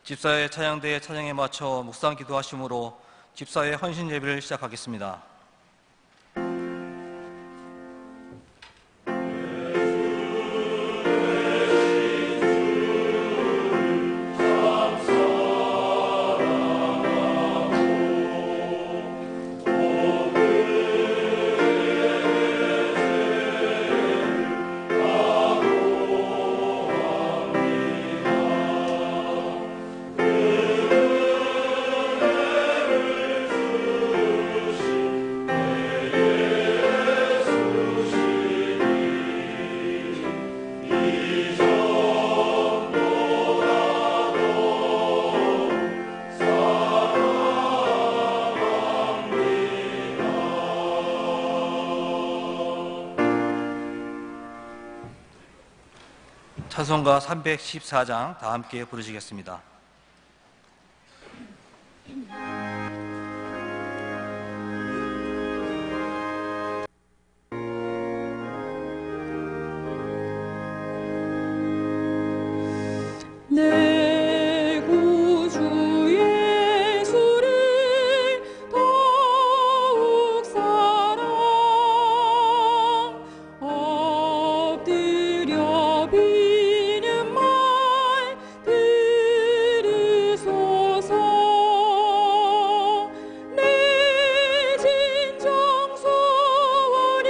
집사의 찬양대의 찬양에 맞춰 묵상 기도하심으로 집사의 헌신 예배를 시작하겠습니다. 찬송가 314장 다 함께 부르시겠습니다. 내 구주 예수를 더욱 사랑 엎드려 비는 말 들으소서. 내 진정 소원이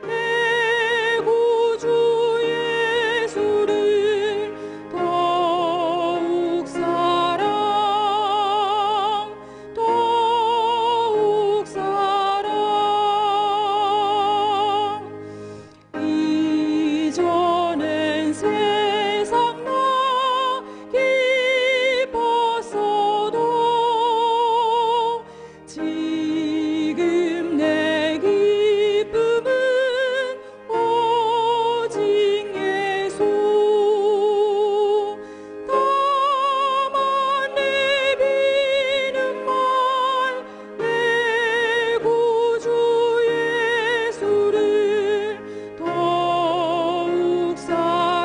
내 구주 예수를 더욱 사랑 이전엔 세상 나 기뻤어도 지금 내 기쁨은 오직 예수. 다만 내비는 말 내 구주 예수를 더욱 사랑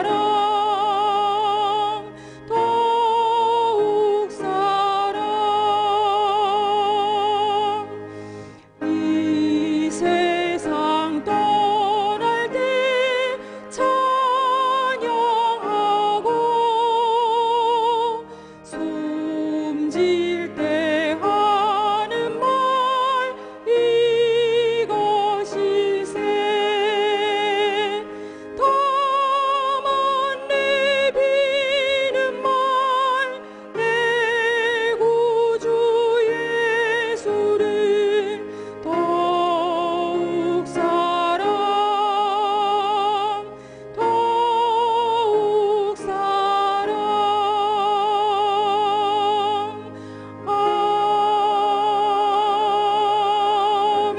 이 세상 떠날 때 찬양하고 숨질 때 하는 말 이것일세. 다만 내비는 말 내 구주 예수를 더욱 사랑 아멘.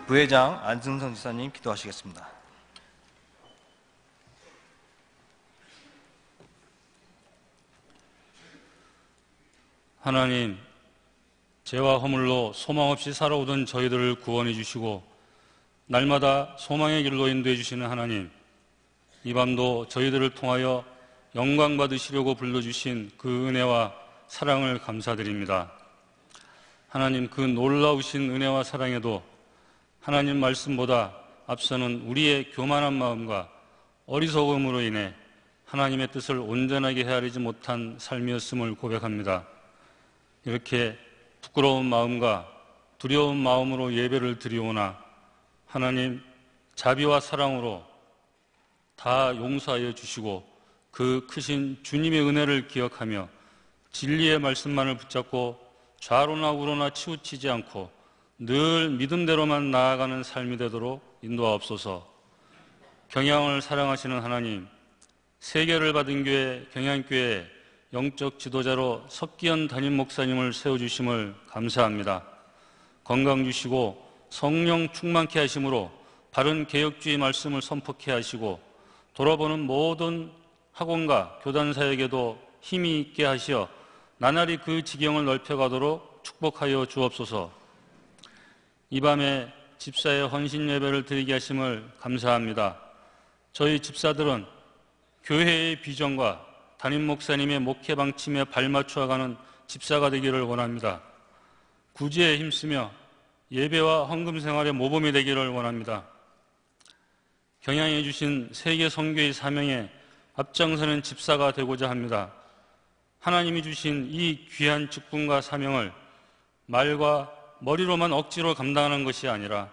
부회장 안승선 지사님 기도하시겠습니다. 하나님, 죄와 허물로 소망 없이 살아오던 저희들을 구원해 주시고 날마다 소망의 길로 인도해 주시는 하나님, 이 밤도 저희들을 통하여 영광 받으시려고 불러주신 그 은혜와 사랑을 감사드립니다. 하나님, 그 놀라우신 은혜와 사랑에도 하나님 말씀보다 앞서는 우리의 교만한 마음과 어리석음으로 인해 하나님의 뜻을 온전하게 헤아리지 못한 삶이었음을 고백합니다. 이렇게 부끄러운 마음과 두려운 마음으로 예배를 드리오나 하나님 자비와 사랑으로 다 용서하여 주시고 그 크신 주님의 은혜를 기억하며 진리의 말씀만을 붙잡고 좌로나 우로나 치우치지 않고 늘 믿음대로만 나아가는 삶이 되도록 인도하옵소서. 경양을 사랑하시는 하나님, 세계를 받은 교회 경양교회 영적 지도자로 석기현 담임 목사님을 세워주심을 감사합니다. 건강 주시고 성령 충만케 하심으로 바른 개혁주의 말씀을 선포케 하시고 돌아보는 모든 학원과 교단사에게도 힘이 있게 하시어 나날이 그 지경을 넓혀가도록 축복하여 주옵소서. 이 밤에 집사의 헌신 예배를 드리게 하심을 감사합니다. 저희 집사들은 교회의 비전과 담임 목사님의 목회 방침에 발맞춰가는 집사가 되기를 원합니다. 구제에 힘쓰며 예배와 헌금 생활의 모범이 되기를 원합니다. 경향해 주신 세계 선교의 사명에 앞장서는 집사가 되고자 합니다. 하나님이 주신 이 귀한 직분과 사명을 말과 머리로만 억지로 감당하는 것이 아니라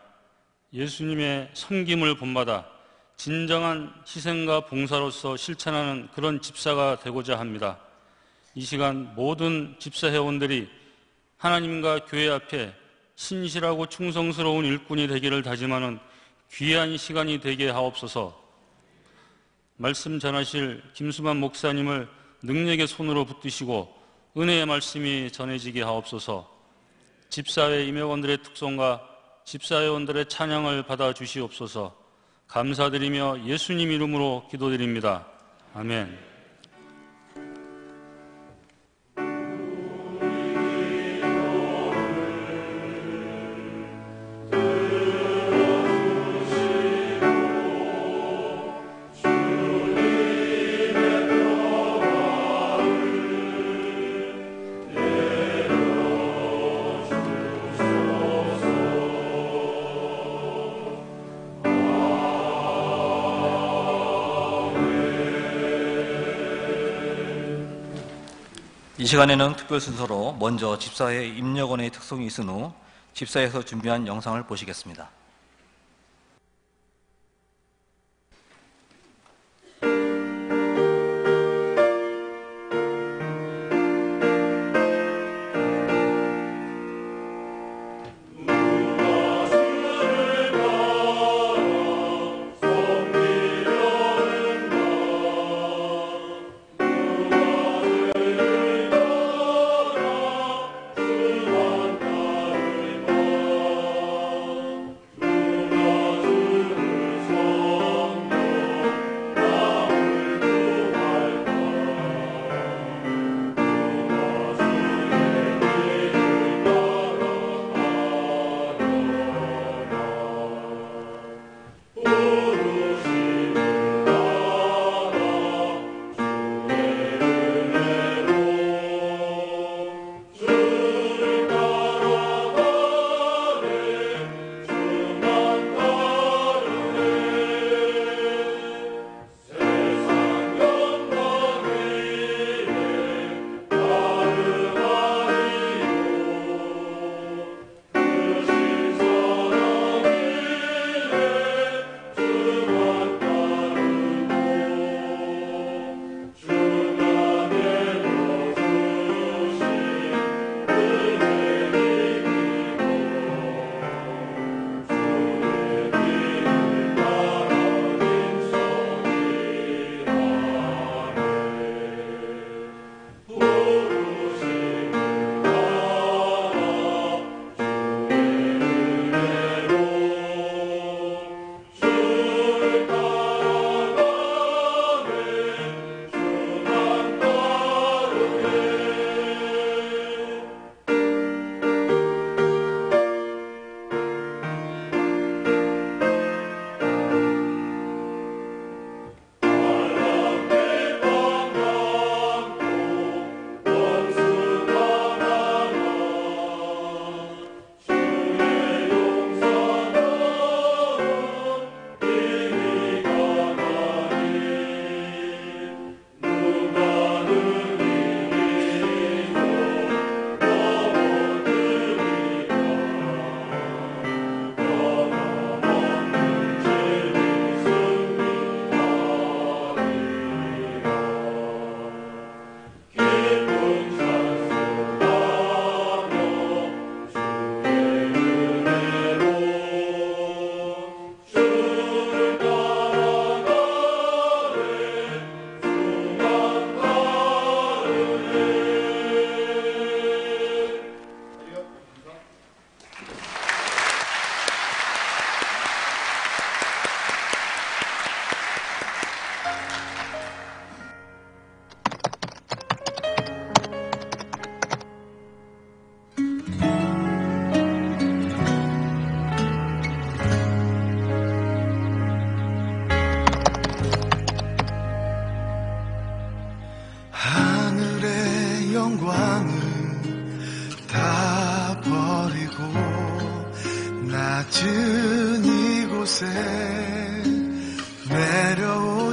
예수님의 섬김을 본받아 진정한 희생과 봉사로서 실천하는 그런 집사가 되고자 합니다. 이 시간 모든 집사 회원들이 하나님과 교회 앞에 신실하고 충성스러운 일꾼이 되기를 다짐하는 귀한 시간이 되게 하옵소서. 말씀 전하실 김수만 목사님을 능력의 손으로 붙드시고 은혜의 말씀이 전해지게 하옵소서. 집사회 임회원들의 특성과 집사회원들의 찬양을 받아 주시옵소서. 감사드리며 예수님 이름으로 기도드립니다. 아멘. 이 시간에는 특별 순서로 먼저 집사회 임력원의 특송이 있은 후 집사에서 준비한 영상을 보시겠습니다. 주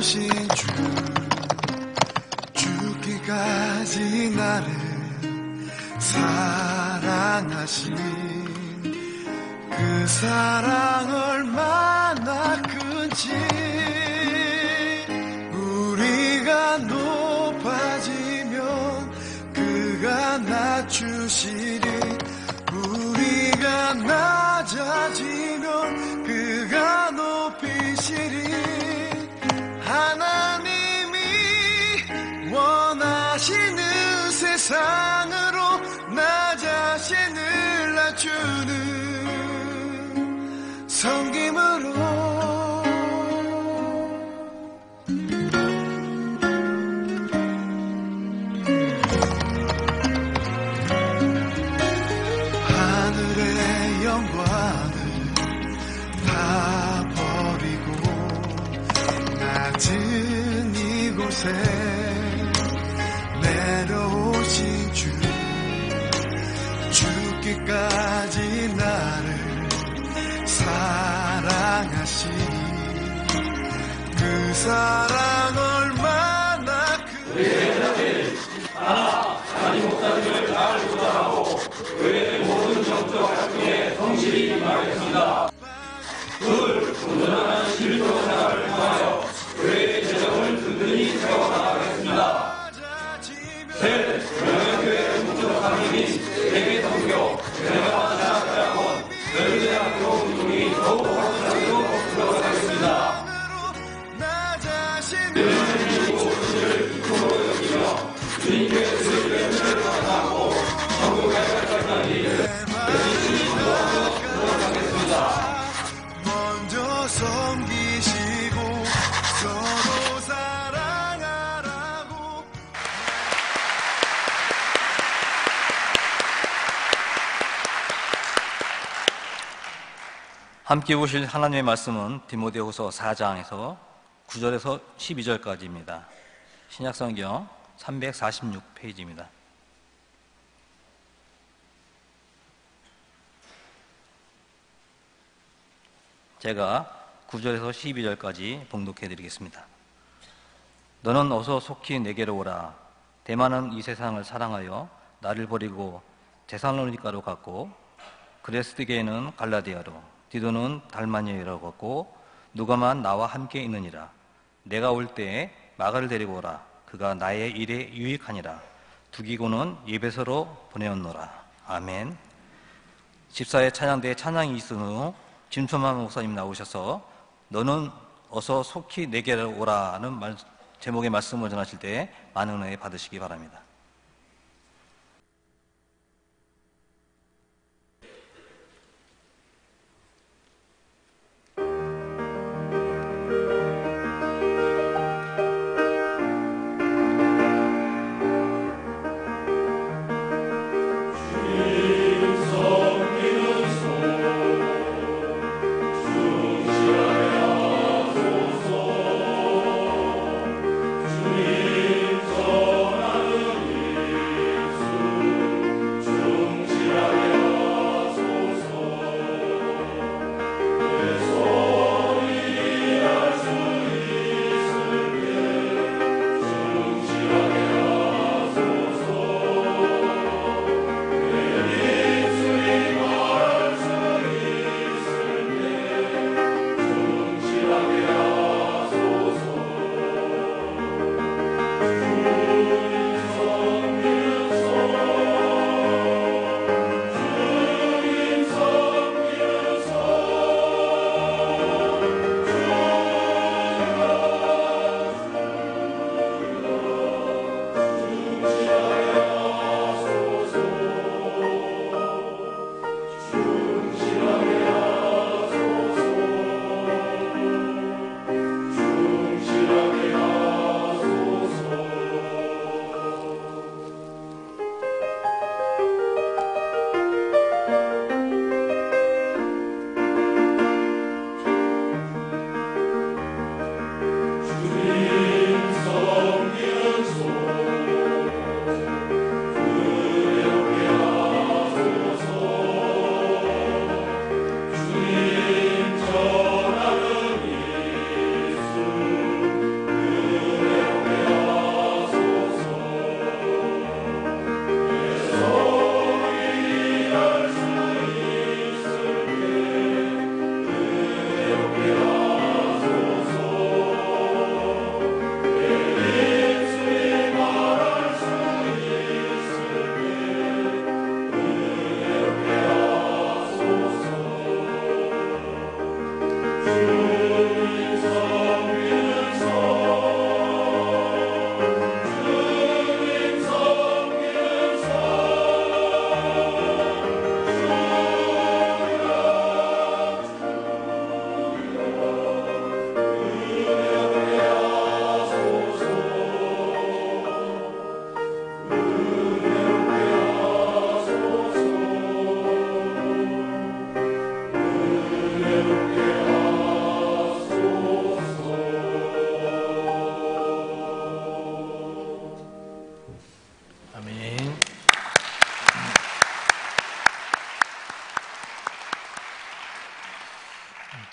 오신 주 죽기까지 나를 사랑하신 그 사랑 얼마나 큰지 우리가 높아지면 그가 낮추시리 우리가 낮아지면 그가 높이시리 하나님이 원하시는 세상으로 나 자신을 낮추는 섬김으로 하늘의 영광을 다 버리고 낮은 이곳에 내려오신 주 죽기까지 나를 사랑하신 그 사랑 얼마나 하나님 목사님을 잘 조사하고 교회의 모든 정적 활동에 성실히 임하겠습니다. 둘, 온전한 실조 생활을 통하여 교회의 재정을 든든히 세워나가겠습니다. 셋, 명예교회의 목적 상임인 세계성교, 대화대학원, 연세대학교 운동이 더욱 확실하도록 들어가겠습니다. 이쪽으로 여기며 주님께 주님을 만나고 전국의 발전까지 열심히 노력하겠습니다. 먼저 섬기시고 서로 사랑하라고 함께 보실 하나님의 말씀은 디모데후서 4장에서 9절에서 12절까지입니다. 신약성경 346페이지입니다. 제가 9절에서 12절까지 봉독해 드리겠습니다. 너는 어서 속히 내게로 오라. 대만은 이 세상을 사랑하여 나를 버리고 데살로니가로 갔고 그레스게는 갈라디아로 디도는 달마니아로 갔고 누가만 나와 함께 있느니라. 내가 올 때에 마가를 데리고 오라. 그가 나의 일에 유익하니라. 두기고는 예배소로 보내었노라. 아멘. 집사의 찬양대에 찬양이 있은 후 김천만 목사님 나오셔서 너는 어서 속히 내게로 오라는 제목의 말씀을 전하실 때 많은 은혜 받으시기 바랍니다. 주님 전하는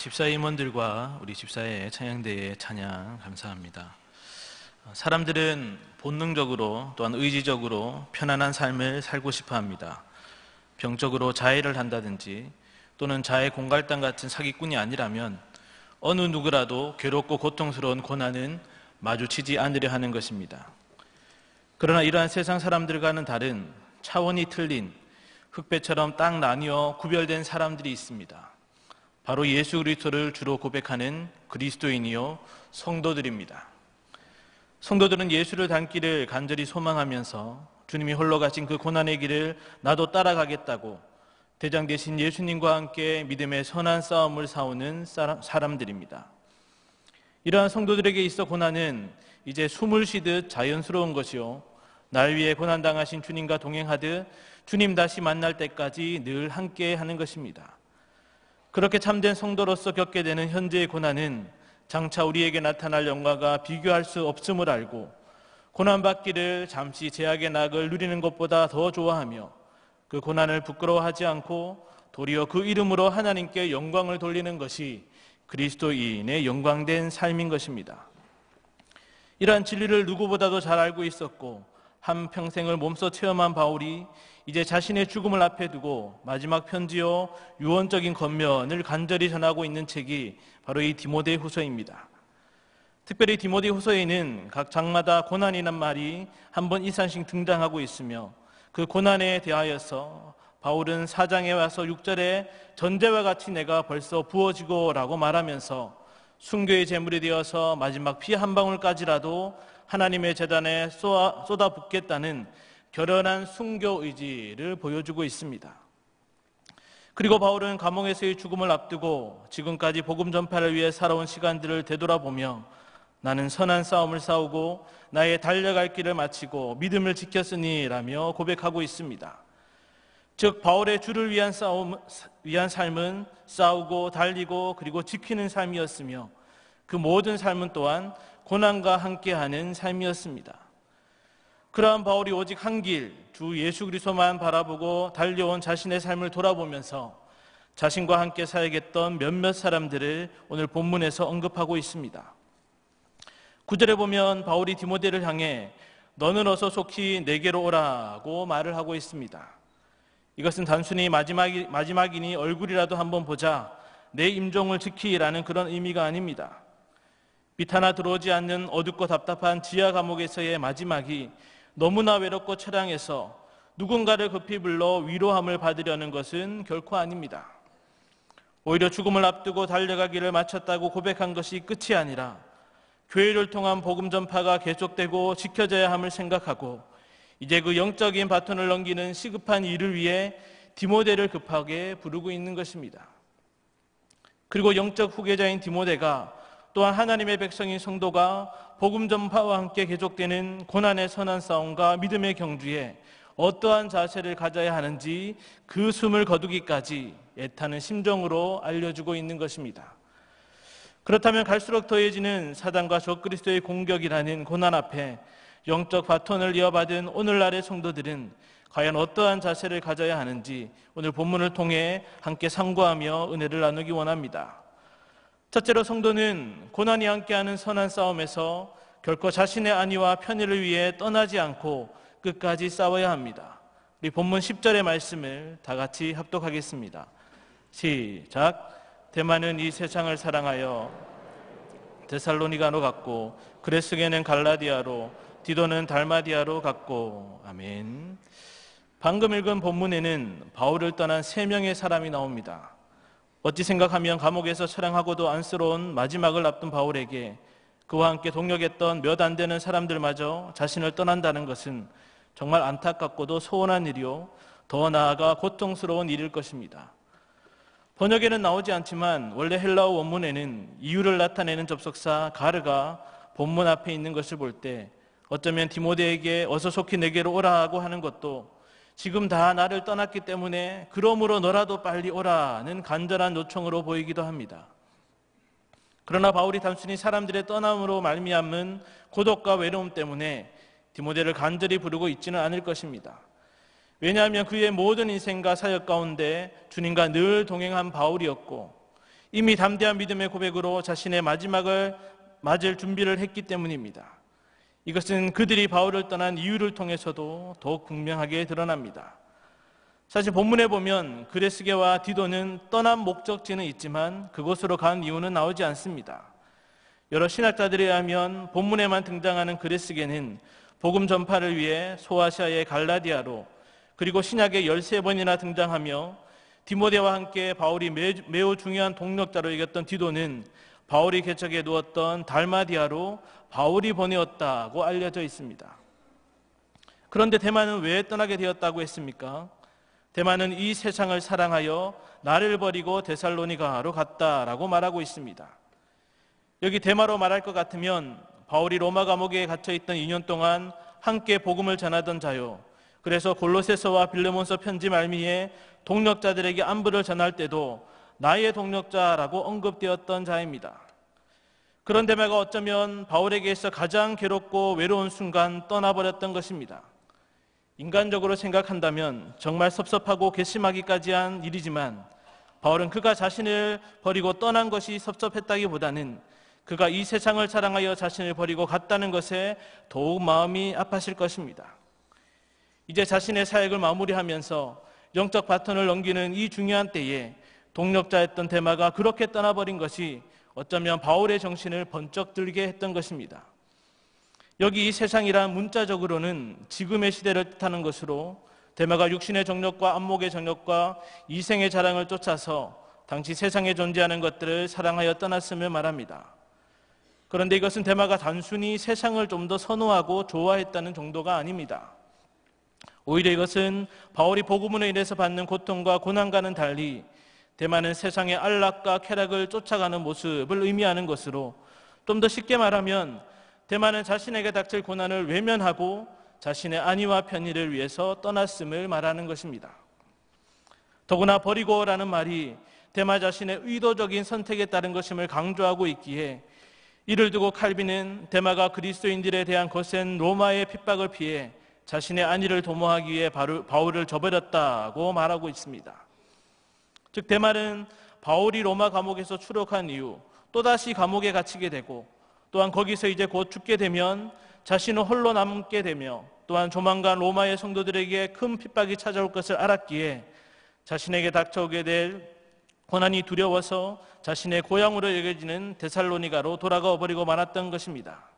집사회 임원들과 우리 집사회 찬양대의 찬양 감사합니다. 사람들은 본능적으로 또한 의지적으로 편안한 삶을 살고 싶어 합니다. 병적으로 자해를 한다든지 또는 자해 공갈당 같은 사기꾼이 아니라면 어느 누구라도 괴롭고 고통스러운 고난은 마주치지 않으려 하는 것입니다. 그러나 이러한 세상 사람들과는 다른 차원이 틀린 흑배처럼 딱 나뉘어 구별된 사람들이 있습니다. 바로 예수 그리스도를 주로 고백하는 그리스도인이요 성도들입니다. 성도들은 예수를 닮기를 간절히 소망하면서 주님이 홀로 가신 그 고난의 길을 나도 따라가겠다고 대장 되신 예수님과 함께 믿음의 선한 싸움을 싸우는 사람들입니다. 이러한 성도들에게 있어 고난은 이제 숨을 쉬듯 자연스러운 것이요, 날 위해 고난당하신 주님과 동행하듯 주님 다시 만날 때까지 늘 함께 하는 것입니다. 그렇게 참된 성도로서 겪게 되는 현재의 고난은 장차 우리에게 나타날 영광과 비교할 수 없음을 알고 고난받기를 잠시 제약의 낙을 누리는 것보다 더 좋아하며 그 고난을 부끄러워하지 않고 도리어 그 이름으로 하나님께 영광을 돌리는 것이 그리스도인의 영광된 삶인 것입니다. 이러한 진리를 누구보다도 잘 알고 있었고 한평생을 몸소 체험한 바울이 이제 자신의 죽음을 앞에 두고 마지막 편지요 유언적인 겉면을 간절히 전하고 있는 책이 바로 이 디모데 후서입니다. 특별히 디모데 후서에는 각 장마다 고난이란 말이 한 번 이상씩 등장하고 있으며 그 고난에 대하여서 바울은 4장에 와서 6절에 전제와 같이 내가 벌써 부어지고 라고 말하면서 순교의 제물이 되어서 마지막 피 한 방울까지라도 하나님의 제단에 쏟아붓겠다는 결연한 순교 의지를 보여주고 있습니다. 그리고 바울은 감옥에서의 죽음을 앞두고 지금까지 복음 전파를 위해 살아온 시간들을 되돌아보며 나는 선한 싸움을 싸우고 나의 달려갈 길을 마치고 믿음을 지켰으니 라며 고백하고 있습니다. 즉 바울의 주를 위한 삶은 싸우고 달리고 그리고 지키는 삶이었으며 그 모든 삶은 또한 고난과 함께하는 삶이었습니다. 그러한 바울이 오직 한 길, 주 예수 그리스도만 바라보고 달려온 자신의 삶을 돌아보면서 자신과 함께 살겠던 몇몇 사람들을 오늘 본문에서 언급하고 있습니다. 9절에 보면 바울이 디모데를 향해 너는 어서 속히 내게로 오라고 말을 하고 있습니다. 이것은 단순히 마지막이니 얼굴이라도 한번 보자, 내 임종을 지키라는 그런 의미가 아닙니다. 빛 하나 들어오지 않는 어둡고 답답한 지하 감옥에서의 마지막이 너무나 외롭고 처량해서 누군가를 급히 불러 위로함을 받으려는 것은 결코 아닙니다. 오히려 죽음을 앞두고 달려가기를 마쳤다고 고백한 것이 끝이 아니라 교회를 통한 복음 전파가 계속되고 지켜져야 함을 생각하고 이제 그 영적인 바톤을 넘기는 시급한 일을 위해 디모데를 급하게 부르고 있는 것입니다. 그리고 영적 후계자인 디모데가 또한 하나님의 백성인 성도가 복음 전파와 함께 계속되는 고난의 선한 싸움과 믿음의 경주에 어떠한 자세를 가져야 하는지 그 숨을 거두기까지 애타는 심정으로 알려주고 있는 것입니다. 그렇다면 갈수록 더해지는 사단과 적그리스도의 공격이라는 고난 앞에 영적 바톤을 이어받은 오늘날의 성도들은 과연 어떠한 자세를 가져야 하는지 오늘 본문을 통해 함께 상고하며 은혜를 나누기 원합니다. 첫째로 성도는 고난이 함께하는 선한 싸움에서 결코 자신의 안위와 편의를 위해 떠나지 않고 끝까지 싸워야 합니다. 우리 본문 10절의 말씀을 다 같이 합독하겠습니다. 시작. 데마는 이 세상을 사랑하여 데살로니가로 갔고 그레스게는 갈라디아로 디도는 달마디아로 갔고. 아멘. 방금 읽은 본문에는 바울을 떠난 3명의 사람이 나옵니다. 어찌 생각하면 감옥에서 처량하고도 안쓰러운 마지막을 앞둔 바울에게 그와 함께 동역했던 몇 안 되는 사람들마저 자신을 떠난다는 것은 정말 안타깝고도 소원한 일이요, 더 나아가 고통스러운 일일 것입니다. 번역에는 나오지 않지만 원래 헬라어 원문에는 이유를 나타내는 접속사 가르가 본문 앞에 있는 것을 볼 때 어쩌면 디모데에게 어서 속히 내게로 오라고 하는 것도 지금 다 나를 떠났기 때문에 그러므로 너라도 빨리 오라는 간절한 요청으로 보이기도 합니다. 그러나 바울이 단순히 사람들의 떠남으로 말미암은 고독과 외로움 때문에 디모데를 간절히 부르고 있지는 않을 것입니다. 왜냐하면 그의 모든 인생과 사역 가운데 주님과 늘 동행한 바울이었고 이미 담대한 믿음의 고백으로 자신의 마지막을 맞을 준비를 했기 때문입니다. 이것은 그들이 바울을 떠난 이유를 통해서도 더욱 분명하게 드러납니다. 사실 본문에 보면 그레스게와 디도는 떠난 목적지는 있지만 그곳으로 간 이유는 나오지 않습니다. 여러 신학자들에 의하면 본문에만 등장하는 그레스게는 복음 전파를 위해 소아시아의 갈라디아로, 그리고 신약에 13번이나 등장하며 디모데와 함께 바울이 매우 중요한 동력자로 여겼던 디도는 바울이 개척해 두었던 달마디아로 바울이 보내었다고 알려져 있습니다. 그런데 대만은 왜 떠나게 되었다고 했습니까? 대만은 이 세상을 사랑하여 나를 버리고 데살로니가로 갔다라고 말하고 있습니다. 여기 대마로 말할 것 같으면 바울이 로마 감옥에 갇혀있던 2년 동안 함께 복음을 전하던 자요, 그래서 골로새서와 빌레몬서 편지 말미에 동력자들에게 안부를 전할 때도 나의 동력자라고 언급되었던 자입니다. 그런 데마가 어쩌면 바울에게서 가장 괴롭고 외로운 순간 떠나버렸던 것입니다. 인간적으로 생각한다면 정말 섭섭하고 괘씸하기까지 한 일이지만 바울은 그가 자신을 버리고 떠난 것이 섭섭했다기보다는 그가 이 세상을 사랑하여 자신을 버리고 갔다는 것에 더욱 마음이 아팠을 것입니다. 이제 자신의 사역을 마무리하면서 영적 바톤을 넘기는 이 중요한 때에 동력자였던 데마가 그렇게 떠나버린 것이 어쩌면 바울의 정신을 번쩍 들게 했던 것입니다. 여기 이 세상이란 문자적으로는 지금의 시대를 뜻하는 것으로 데마가 육신의 정욕과 안목의 정욕과 이생의 자랑을 쫓아서 당시 세상에 존재하는 것들을 사랑하여 떠났음을 말합니다. 그런데 이것은 데마가 단순히 세상을 좀 더 선호하고 좋아했다는 정도가 아닙니다. 오히려 이것은 바울이 복음으로 인해서 받는 고통과 고난과는 달리 데마는 세상의 안락과 쾌락을 쫓아가는 모습을 의미하는 것으로, 좀 더 쉽게 말하면 데마는 자신에게 닥칠 고난을 외면하고 자신의 안위와 편의를 위해서 떠났음을 말하는 것입니다. 더구나 버리고라는 말이 데마 자신의 의도적인 선택에 따른 것임을 강조하고 있기에 이를 두고 칼빈은 데마가 그리스도인들에 대한 거센 로마의 핍박을 피해 자신의 안위를 도모하기 위해 바울을 저버렸다고 말하고 있습니다. 즉 데마는 바울이 로마 감옥에서 추록한 이후 또다시 감옥에 갇히게 되고, 또한 거기서 이제 곧 죽게 되면 자신은 홀로 남게 되며, 또한 조만간 로마의 성도들에게 큰 핍박이 찾아올 것을 알았기에 자신에게 닥쳐오게 될 고난이 두려워서 자신의 고향으로 여겨지는 데살로니가로 돌아가 버리고 말았던 것입니다.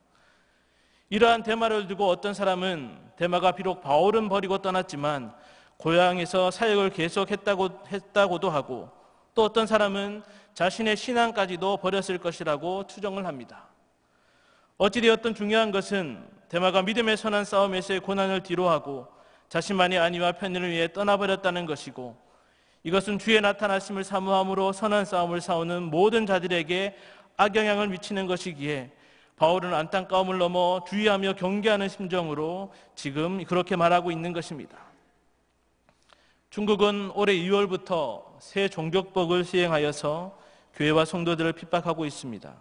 이러한 데마를 두고 어떤 사람은 데마가 비록 바울은 버리고 떠났지만 고향에서 사역을 계속했다고도 하고, 또 어떤 사람은 자신의 신앙까지도 버렸을 것이라고 추정을 합니다. 어찌되었든 중요한 것은 데마가 믿음의 선한 싸움에서의 고난을 뒤로하고 자신만의 안위와 편의를 위해 떠나버렸다는 것이고, 이것은 주의 나타나심을 사모함으로 선한 싸움을 싸우는 모든 자들에게 악영향을 미치는 것이기에 바울은 안타까움을 넘어 주의하며 경계하는 심정으로 지금 그렇게 말하고 있는 것입니다. 중국은 올해 2월부터 새 종교법을 시행하여서 교회와 성도들을 핍박하고 있습니다.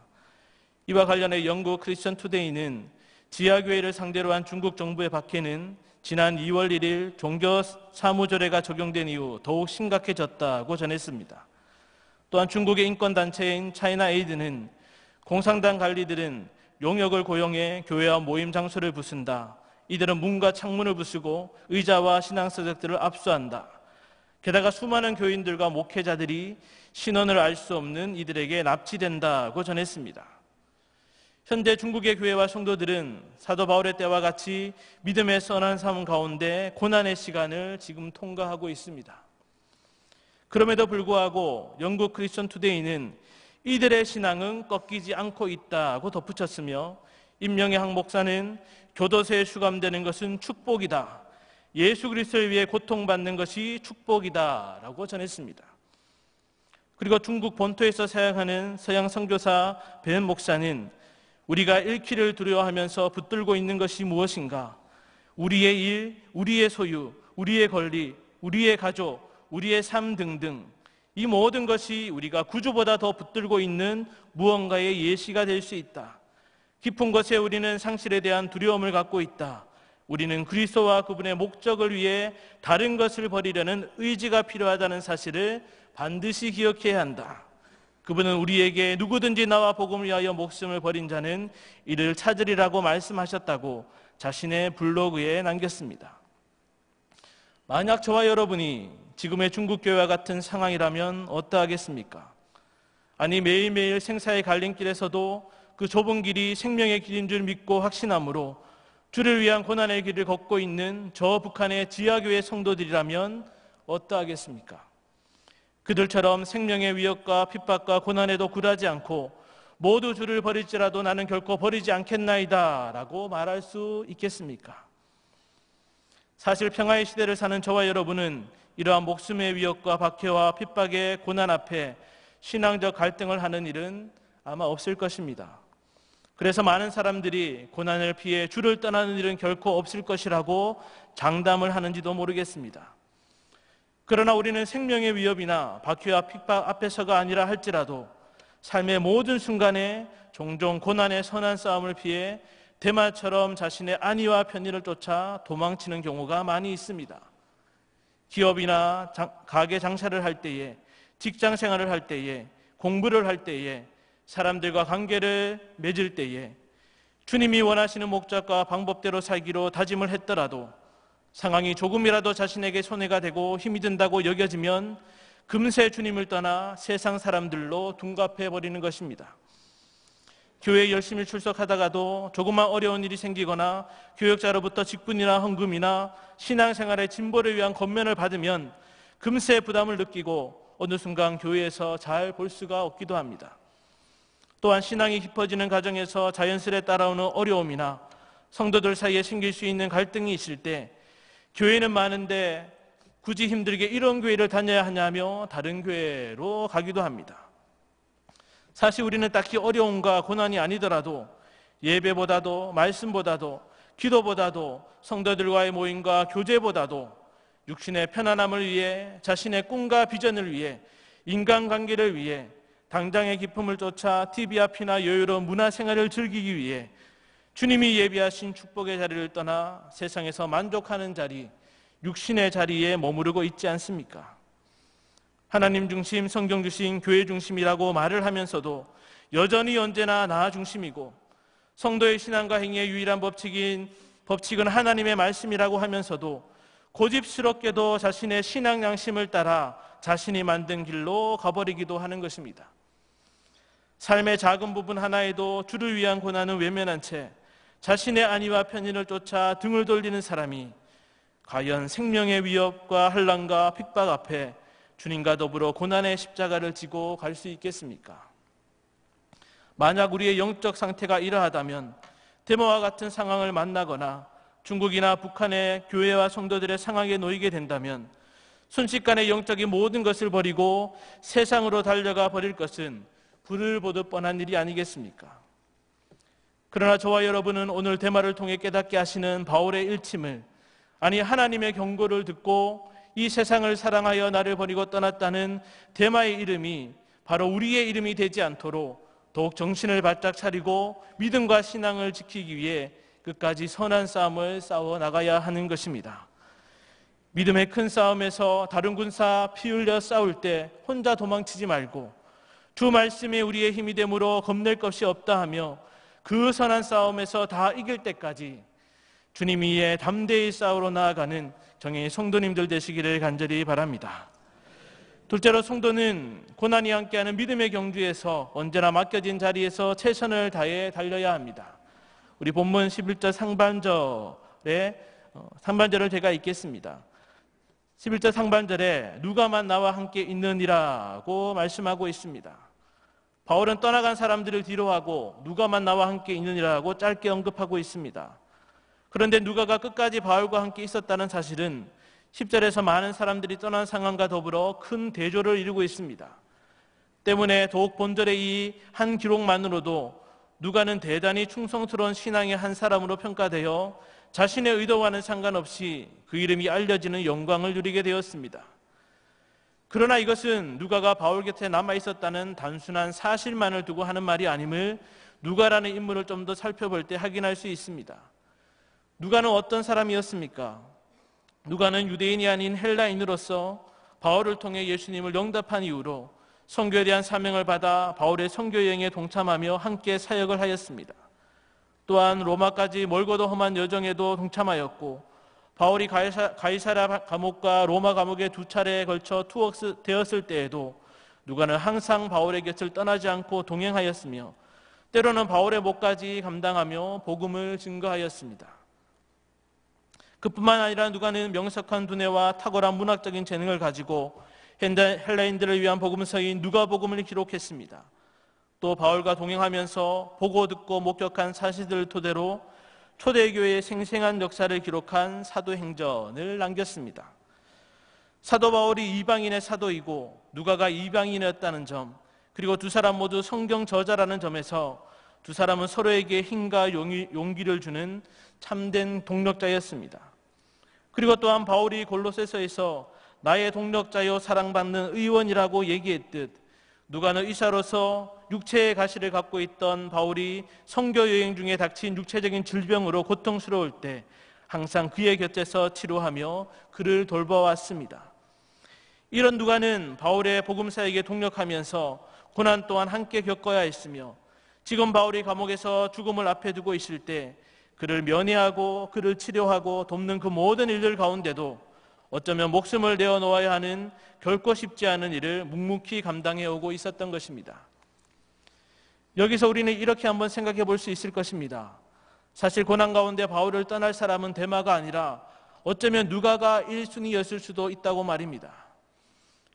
이와 관련해 영국 크리스천 투데이는 지하교회를 상대로 한 중국 정부의 박해는 지난 2월 1일 종교사무조례가 적용된 이후 더욱 심각해졌다고 전했습니다. 또한 중국의 인권단체인 차이나 에이드는 공산당 관리들은 용역을 고용해 교회와 모임 장소를 부순다, 이들은 문과 창문을 부수고 의자와 신앙서적들을 압수한다, 게다가 수많은 교인들과 목회자들이 신원을 알 수 없는 이들에게 납치된다고 전했습니다. 현재 중국의 교회와 성도들은 사도 바울의 때와 같이 믿음의 선한 삶 가운데 고난의 시간을 지금 통과하고 있습니다. 그럼에도 불구하고 영국 크리스천 투데이는 이들의 신앙은 꺾이지 않고 있다고 덧붙였으며, 임명의 한 목사는 교도소에 수감되는 것은 축복이다, 예수 그리스도를 위해 고통받는 것이 축복이다 라고 전했습니다. 그리고 중국 본토에서 사역하는 서양 선교사 벤 목사는 우리가 잃기를 두려워하면서 붙들고 있는 것이 무엇인가? 우리의 일, 우리의 소유, 우리의 권리, 우리의 가족, 우리의 삶 등등 이 모든 것이 우리가 구주보다 더 붙들고 있는 무언가의 예시가 될 수 있다. 깊은 것에 우리는 상실에 대한 두려움을 갖고 있다. 우리는 그리스도와 그분의 목적을 위해 다른 것을 버리려는 의지가 필요하다는 사실을 반드시 기억해야 한다. 그분은 우리에게 누구든지 나와 복음을 위하여 목숨을 버린 자는 이를 찾으리라고 말씀하셨다고 자신의 블로그에 남겼습니다. 만약 저와 여러분이 지금의 중국교회와 같은 상황이라면 어떠하겠습니까? 아니, 매일매일 생사의 갈림길에서도 그 좁은 길이 생명의 길인 줄 믿고 확신함으로 주를 위한 고난의 길을 걷고 있는 저 북한의 지하교회 성도들이라면 어떠하겠습니까? 그들처럼 생명의 위협과 핍박과 고난에도 굴하지 않고 모두 주를 버릴지라도 나는 결코 버리지 않겠나이다 라고 말할 수 있겠습니까? 사실 평화의 시대를 사는 저와 여러분은 이러한 목숨의 위협과 박해와 핍박의 고난 앞에 신앙적 갈등을 하는 일은 아마 없을 것입니다. 그래서 많은 사람들이 고난을 피해 주를 떠나는 일은 결코 없을 것이라고 장담을 하는지도 모르겠습니다. 그러나 우리는 생명의 위협이나 박해와 핍박 앞에서가 아니라 할지라도 삶의 모든 순간에 종종 고난의 선한 싸움을 피해 대마처럼 자신의 안위와 편의를 쫓아 도망치는 경우가 많이 있습니다. 기업이나 가게 장사를 할 때에, 직장 생활을 할 때에, 공부를 할 때에, 사람들과 관계를 맺을 때에 주님이 원하시는 목적과 방법대로 살기로 다짐을 했더라도 상황이 조금이라도 자신에게 손해가 되고 힘이 든다고 여겨지면 금세 주님을 떠나 세상 사람들로 둔갑해버리는 것입니다. 교회에 열심히 출석하다가도 조그만 어려운 일이 생기거나 교역자로부터 직분이나 헌금이나 신앙생활의 진보를 위한 권면을 받으면 금세 부담을 느끼고 어느 순간 교회에서 잘 볼 수가 없기도 합니다. 또한 신앙이 깊어지는 과정에서 자연스레 따라오는 어려움이나 성도들 사이에 생길 수 있는 갈등이 있을 때 교회는 많은데 굳이 힘들게 이런 교회를 다녀야 하냐며 다른 교회로 가기도 합니다. 사실 우리는 딱히 어려움과 고난이 아니더라도 예배보다도 말씀보다도 기도보다도 성도들과의 모임과 교제보다도 육신의 편안함을 위해 자신의 꿈과 비전을 위해 인간관계를 위해 당장의 기쁨을 쫓아 TV 앞이나 여유로운 문화생활을 즐기기 위해 주님이 예비하신 축복의 자리를 떠나 세상에서 만족하는 자리, 육신의 자리에 머무르고 있지 않습니까? 하나님 중심, 성경 중심, 교회 중심이라고 말을 하면서도 여전히 언제나 나 중심이고 성도의 신앙과 행위의 유일한 법칙은 하나님의 말씀이라고 하면서도 고집스럽게도 자신의 신앙 양심을 따라 자신이 만든 길로 가버리기도 하는 것입니다. 삶의 작은 부분 하나에도 주를 위한 고난은 외면한 채 자신의 안위와 편의를 쫓아 등을 돌리는 사람이 과연 생명의 위협과 환난과 핍박 앞에 주님과 더불어 고난의 십자가를 지고 갈 수 있겠습니까? 만약 우리의 영적 상태가 이러하다면 데모와 같은 상황을 만나거나 중국이나 북한의 교회와 성도들의 상황에 놓이게 된다면 순식간에 영적인 모든 것을 버리고 세상으로 달려가 버릴 것은 불을 보듯 뻔한 일이 아니겠습니까? 그러나 저와 여러분은 오늘 데마를 통해 깨닫게 하시는 바울의 일침을, 아니 하나님의 경고를 듣고 이 세상을 사랑하여 나를 버리고 떠났다는 데마의 이름이 바로 우리의 이름이 되지 않도록 더욱 정신을 바짝 차리고 믿음과 신앙을 지키기 위해 끝까지 선한 싸움을 싸워 나가야 하는 것입니다. 믿음의 큰 싸움에서 다른 군사 피 흘려 싸울 때 혼자 도망치지 말고 주 말씀이 우리의 힘이 되므로 겁낼 것이 없다 하며 그 선한 싸움에서 다 이길 때까지 주님 위에 담대히 싸우러 나아가는 정의 성도님들 되시기를 간절히 바랍니다. 둘째로 성도는 고난이 함께하는 믿음의 경주에서 언제나 맡겨진 자리에서 최선을 다해 달려야 합니다. 우리 본문 11절 상반절을 제가 읽겠습니다. 11절 상반절에 누가만 나와 함께 있느니라고 말씀하고 있습니다. 바울은 떠나간 사람들을 뒤로하고 누가만 나와 함께 있느니라고 짧게 언급하고 있습니다. 그런데 누가가 끝까지 바울과 함께 있었다는 사실은 10절에서 많은 사람들이 떠난 상황과 더불어 큰 대조를 이루고 있습니다. 때문에 더욱 본절의 이 한 기록만으로도 누가는 대단히 충성스러운 신앙의 한 사람으로 평가되어 자신의 의도와는 상관없이 그 이름이 알려지는 영광을 누리게 되었습니다. 그러나 이것은 누가가 바울 곁에 남아있었다는 단순한 사실만을 두고 하는 말이 아님을 누가라는 인물을 좀 더 살펴볼 때 확인할 수 있습니다. 누가는 어떤 사람이었습니까? 누가는 유대인이 아닌 헬라인으로서 바울을 통해 예수님을 영접한 이후로 선교에 대한 사명을 받아 바울의 선교 여행에 동참하며 함께 사역을 하였습니다. 또한 로마까지 멀고도 험한 여정에도 동참하였고 바울이 가이사랴 감옥과 로마 감옥에 2차례에 걸쳐 투옥되었을 때에도 누가는 항상 바울의 곁을 떠나지 않고 동행하였으며 때로는 바울의 목까지 감당하며 복음을 증거하였습니다. 그뿐만 아니라 누가는 명석한 두뇌와 탁월한 문학적인 재능을 가지고 헬라인들을 위한 복음서인 누가복음을 기록했습니다. 또 바울과 동행하면서 보고 듣고 목격한 사실들을 토대로 초대교회의 생생한 역사를 기록한 사도행전을 남겼습니다. 사도 바울이 이방인의 사도이고 누가가 이방인이었다는 점, 그리고 두 사람 모두 성경 저자라는 점에서 두 사람은 서로에게 힘과 용기를 주는 참된 동력자였습니다. 그리고 또한 바울이 골로새서에서 나의 동력자요 사랑받는 의원이라고 얘기했듯 누가는 의사로서 육체의 가시를 갖고 있던 바울이 선교 여행 중에 닥친 육체적인 질병으로 고통스러울 때 항상 그의 곁에서 치료하며 그를 돌봐왔습니다. 이런 누가는 바울의 복음사에게 동력하면서 고난 또한 함께 겪어야 했으며 지금 바울이 감옥에서 죽음을 앞에 두고 있을 때 그를 면회하고 그를 치료하고 돕는 그 모든 일들 가운데도 어쩌면 목숨을 내어놓아야 하는 결코 쉽지 않은 일을 묵묵히 감당해 오고 있었던 것입니다. 여기서 우리는 이렇게 한번 생각해 볼 수 있을 것입니다. 사실 고난 가운데 바울을 떠날 사람은 데마가 아니라 어쩌면 누가가 1순위였을 수도 있다고 말입니다.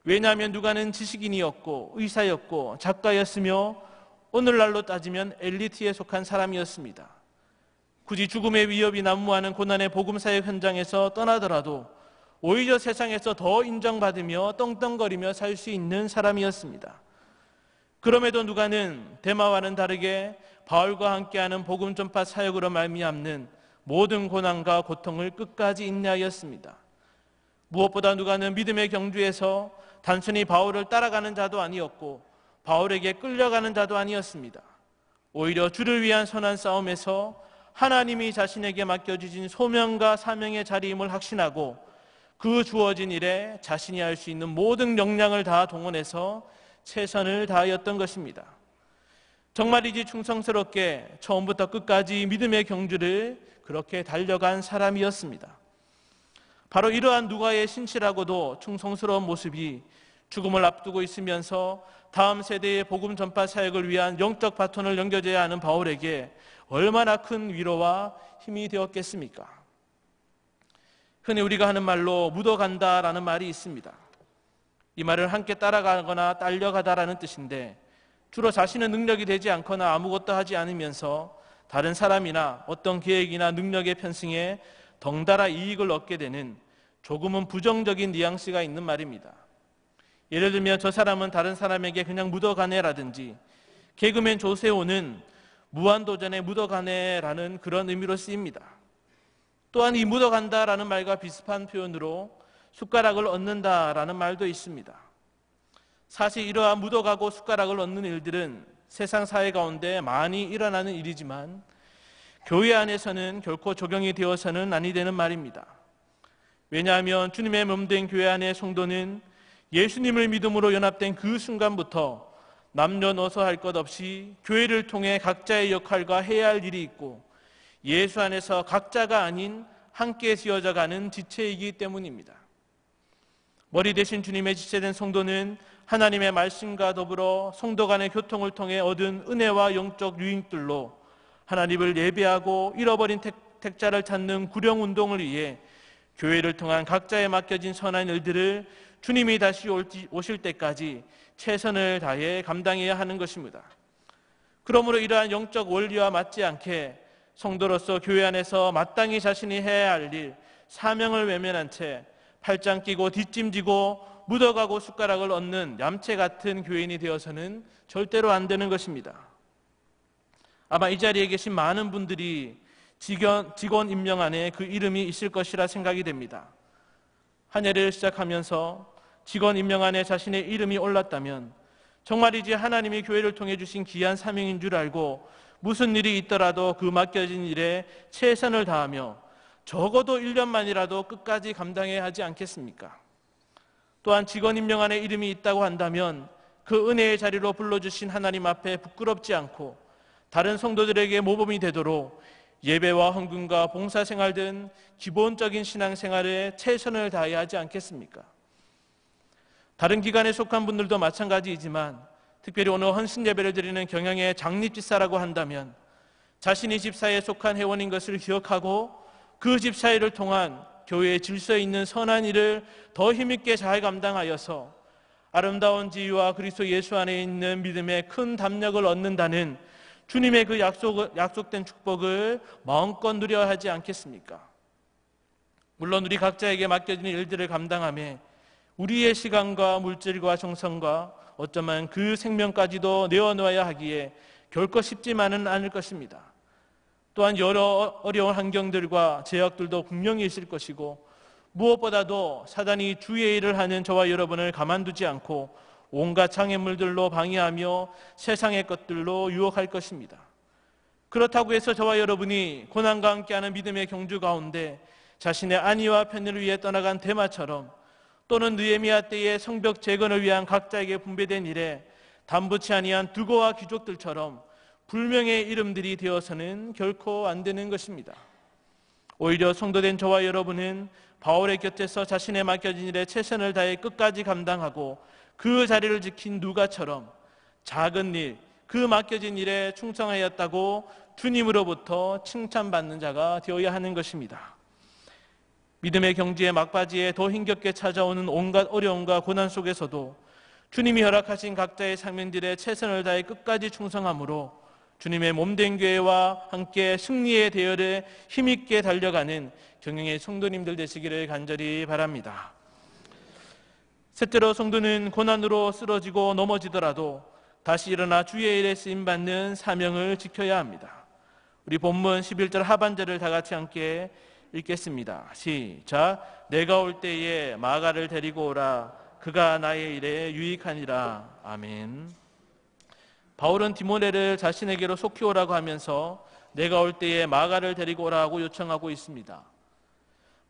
왜냐하면 누가는 지식인이었고 의사였고 작가였으며 오늘날로 따지면 엘리트에 속한 사람이었습니다. 굳이 죽음의 위협이 난무하는 고난의 복음사역 현장에서 떠나더라도 오히려 세상에서 더 인정받으며 떵떵거리며 살 수 있는 사람이었습니다. 그럼에도 누가는 데마와는 다르게 바울과 함께하는 복음 전파 사역으로 말미암는 모든 고난과 고통을 끝까지 인내하였습니다. 무엇보다 누가는 믿음의 경주에서 단순히 바울을 따라가는 자도 아니었고 바울에게 끌려가는 자도 아니었습니다. 오히려 주를 위한 선한 싸움에서 하나님이 자신에게 맡겨주신 소명과 사명의 자리임을 확신하고 그 주어진 일에 자신이 할 수 있는 모든 역량을 다 동원해서 최선을 다하였던 것입니다. 정말이지 충성스럽게 처음부터 끝까지 믿음의 경주를 그렇게 달려간 사람이었습니다. 바로 이러한 누가의 신실하고도 충성스러운 모습이 죽음을 앞두고 있으면서 다음 세대의 복음 전파 사역을 위한 영적 바톤을 넘겨줘야 하는 바울에게 얼마나 큰 위로와 힘이 되었겠습니까? 흔히 우리가 하는 말로 묻어간다라는 말이 있습니다. 이 말은 함께 따라가거나 딸려가다라는 뜻인데 주로 자신의 능력이 되지 않거나 아무것도 하지 않으면서 다른 사람이나 어떤 계획이나 능력의 편승에 덩달아 이익을 얻게 되는 조금은 부정적인 뉘앙스가 있는 말입니다. 예를 들면 저 사람은 다른 사람에게 그냥 묻어가네라든지 개그맨 조세호는 무한도전에 묻어가네라는 그런 의미로 쓰입니다. 또한 이 묻어간다라는 말과 비슷한 표현으로 숟가락을 얻는다라는 말도 있습니다. 사실 이러한 묻어가고 숟가락을 얻는 일들은 세상 사회 가운데 많이 일어나는 일이지만 교회 안에서는 결코 적용이 되어서는 아니 되는 말입니다. 왜냐하면 주님의 몸된 교회 안의 성도는 예수님을 믿음으로 연합된 그 순간부터 남녀노소 할 것 없이 교회를 통해 각자의 역할과 해야 할 일이 있고 예수 안에서 각자가 아닌 함께 지어져 가는 지체이기 때문입니다. 머리 대신 주님의 지체된 성도는 하나님의 말씀과 더불어 성도 간의 교통을 통해 얻은 은혜와 영적 유익들로 하나님을 예배하고 잃어버린 택자를 찾는 구령운동을 위해 교회를 통한 각자에 맡겨진 선한 일들을 주님이 다시 오실 때까지 최선을 다해 감당해야 하는 것입니다. 그러므로 이러한 영적 원리와 맞지 않게 성도로서 교회 안에서 마땅히 자신이 해야 할 일, 사명을 외면한 채 팔짱 끼고 뒷짐지고 묻어가고 숟가락을 얻는 얌체 같은 교인이 되어서는 절대로 안 되는 것입니다. 아마 이 자리에 계신 많은 분들이 직원 임명 안에 그 이름이 있을 것이라 생각이 됩니다. 한 해를 시작하면서 직원 임명 안에 자신의 이름이 올랐다면 정말이지 하나님이 교회를 통해 주신 귀한 사명인 줄 알고 무슨 일이 있더라도 그 맡겨진 일에 최선을 다하며 적어도 1년만이라도 끝까지 감당해야 하지 않겠습니까? 또한 직원 임명 안에 이름이 있다고 한다면 그 은혜의 자리로 불러주신 하나님 앞에 부끄럽지 않고 다른 성도들에게 모범이 되도록 예배와 헌금과 봉사생활 등 기본적인 신앙생활에 최선을 다해야 하지 않겠습니까? 다른 기관에 속한 분들도 마찬가지이지만 특별히 오늘 헌신 예배를 드리는 경영의 장립집사라고 한다면 자신이 집사에 속한 회원인 것을 기억하고 그 집사회를 통한 교회의 질서에 있는 선한 일을 더 힘있게 잘 감당하여서 아름다운 지위와 그리스도 예수 안에 있는 믿음의 큰 담력을 얻는다는 주님의 그 약속된 축복을 마음껏 누려야 하지 않겠습니까? 물론 우리 각자에게 맡겨진 일들을 감당하며 우리의 시간과 물질과 정성과 어쩌면 그 생명까지도 내어놓아야 하기에 결코 쉽지만은 않을 것입니다. 또한 여러 어려운 환경들과 제약들도 분명히 있을 것이고 무엇보다도 사단이 주의 일을 하는 저와 여러분을 가만두지 않고 온갖 장애물들로 방해하며 세상의 것들로 유혹할 것입니다. 그렇다고 해서 저와 여러분이 고난과 함께하는 믿음의 경주 가운데 자신의 안위와 편의를 위해 떠나간 데마처럼 또는 느헤미야 때의 성벽 재건을 위한 각자에게 분배된 일에 담부치 아니한 두고와 귀족들처럼 불명의 이름들이 되어서는 결코 안 되는 것입니다. 오히려 성도된 저와 여러분은 바울의 곁에서 자신의 맡겨진 일에 최선을 다해 끝까지 감당하고 그 자리를 지킨 누가처럼 작은 일, 그 맡겨진 일에 충성하였다고 주님으로부터 칭찬받는 자가 되어야 하는 것입니다. 믿음의 경지의 막바지에 더 힘겹게 찾아오는 온갖 어려움과 고난 속에서도 주님이 허락하신 각자의 사명들에 최선을 다해 끝까지 충성함으로 주님의 몸된 교회와 함께 승리의 대열에 힘있게 달려가는 경영의 성도님들 되시기를 간절히 바랍니다. 셋째로, 성도는 고난으로 쓰러지고 넘어지더라도 다시 일어나 주의 일에 쓰임받는 사명을 지켜야 합니다. 우리 본문 11절 하반절을 다 같이 함께 읽겠습니다. 시작. 내가 올 때에 마가를 데리고 오라. 그가 나의 일에 유익하니라. 아멘. 바울은 디모데를 자신에게로 속히 오라고 하면서 내가 올 때에 마가를 데리고 오라고 요청하고 있습니다.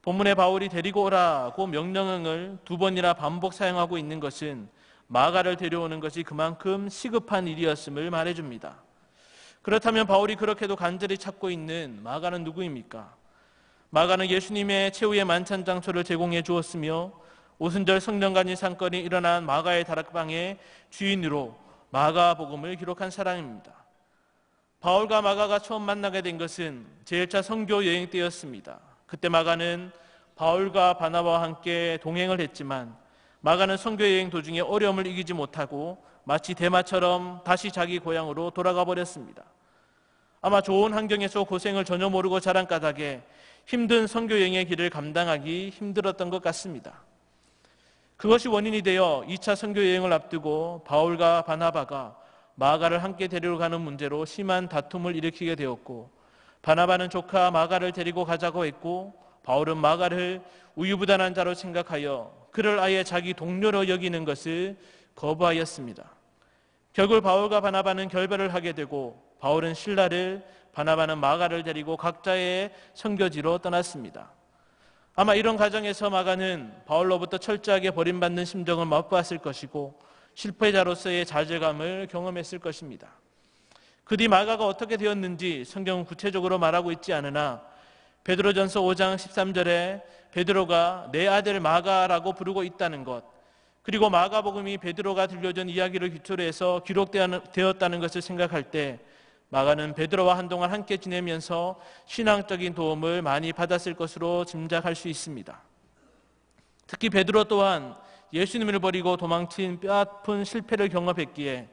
본문에 바울이 데리고 오라고 명령을 두 번이나 반복 사용하고 있는 것은 마가를 데려오는 것이 그만큼 시급한 일이었음을 말해줍니다. 그렇다면 바울이 그렇게도 간절히 찾고 있는 마가는 누구입니까? 마가는 예수님의 최후의 만찬 장소를 제공해 주었으며 오순절 성령간이 사건이 일어난 마가의 다락방의 주인으로 마가복음을 기록한 사람입니다. 바울과 마가가 처음 만나게 된 것은 제1차 선교 여행 때였습니다. 그때 마가는 바울과 바나바와 함께 동행을 했지만 마가는 선교 여행 도중에 어려움을 이기지 못하고 마치 대마처럼 다시 자기 고향으로 돌아가 버렸습니다. 아마 좋은 환경에서 고생을 전혀 모르고 자란 까닭에 힘든 선교 여행의 길을 감당하기 힘들었던 것 같습니다. 그것이 원인이 되어 2차 선교 여행을 앞두고 바울과 바나바가 마가를 함께 데리러 가는 문제로 심한 다툼을 일으키게 되었고, 바나바는 조카 마가를 데리고 가자고 했고 바울은 마가를 우유부단한 자로 생각하여 그를 아예 자기 동료로 여기는 것을 거부하였습니다. 결국 바울과 바나바는 결별을 하게 되고 바울은 실라를, 바나바는 마가를 데리고 각자의 선교지로 떠났습니다. 아마 이런 과정에서 마가는 바울로부터 철저하게 버림받는 심정을 맛보았을 것이고 실패자로서의 좌절감을 경험했을 것입니다. 그 뒤 마가가 어떻게 되었는지 성경은 구체적으로 말하고 있지 않으나 베드로전서 5장 13절에 베드로가 내 아들 마가라고 부르고 있다는 것, 그리고 마가복음이 베드로가 들려준 이야기를 기초로 해서 기록되었다는 것을 생각할 때 마가는 베드로와 한동안 함께 지내면서 신앙적인 도움을 많이 받았을 것으로 짐작할 수 있습니다. 특히 베드로 또한 예수님을 버리고 도망친 뼈아픈 실패를 경험했기에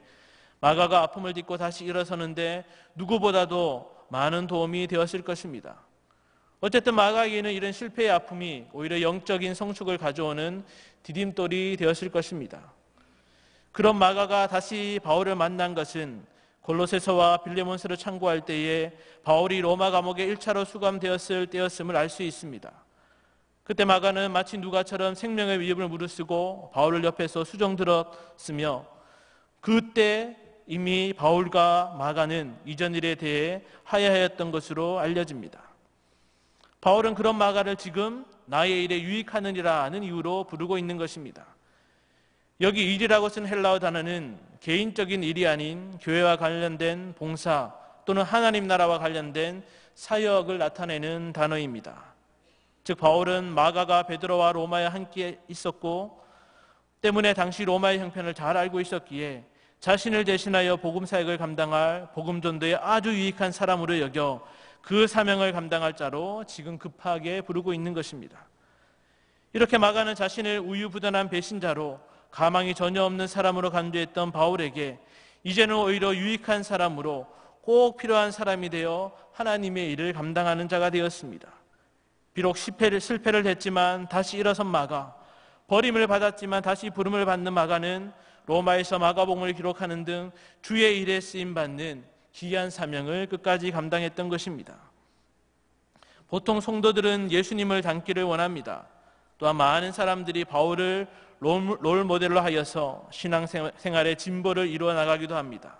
마가가 아픔을 딛고 다시 일어서는데 누구보다도 많은 도움이 되었을 것입니다. 어쨌든 마가에게는 이런 실패의 아픔이 오히려 영적인 성숙을 가져오는 디딤돌이 되었을 것입니다. 그런 마가가 다시 바울을 만난 것은 골로새서와 빌레몬서를 참고할 때에 바울이 로마 감옥에 1차로 수감되었을 때였음을 알 수 있습니다. 그때 마가는 마치 누가처럼 생명의 위협을 무릅쓰고 바울을 옆에서 수종 들었으며 그때 이미 바울과 마가는 이전 일에 대해 하야하였던 것으로 알려집니다. 바울은 그런 마가를 지금 나의 일에 유익하느니라는 이유로 부르고 있는 것입니다. 여기 일이라고 쓴 헬라어 단어는 개인적인 일이 아닌 교회와 관련된 봉사 또는 하나님 나라와 관련된 사역을 나타내는 단어입니다. 즉 바울은 마가가 베드로와 로마에 함께 있었고 때문에 당시 로마의 형편을 잘 알고 있었기에 자신을 대신하여 복음 사역을 감당할 복음 전도에 아주 유익한 사람으로 여겨 그 사명을 감당할 자로 지금 급하게 부르고 있는 것입니다. 이렇게 마가는 자신을 우유부단한 배신자로 가망이 전혀 없는 사람으로 간주했던 바울에게 이제는 오히려 유익한 사람으로 꼭 필요한 사람이 되어 하나님의 일을 감당하는 자가 되었습니다. 비록 실패를 했지만 다시 일어선 마가, 버림을 받았지만 다시 부름을 받는 마가는 로마에서 마가복음을 기록하는 등 주의 일에 쓰임받는 귀한 사명을 끝까지 감당했던 것입니다. 보통 성도들은 예수님을 닮기를 원합니다. 또한 많은 사람들이 바울을 롤 모델로 하여서 신앙생활의 진보를 이루어 나가기도 합니다.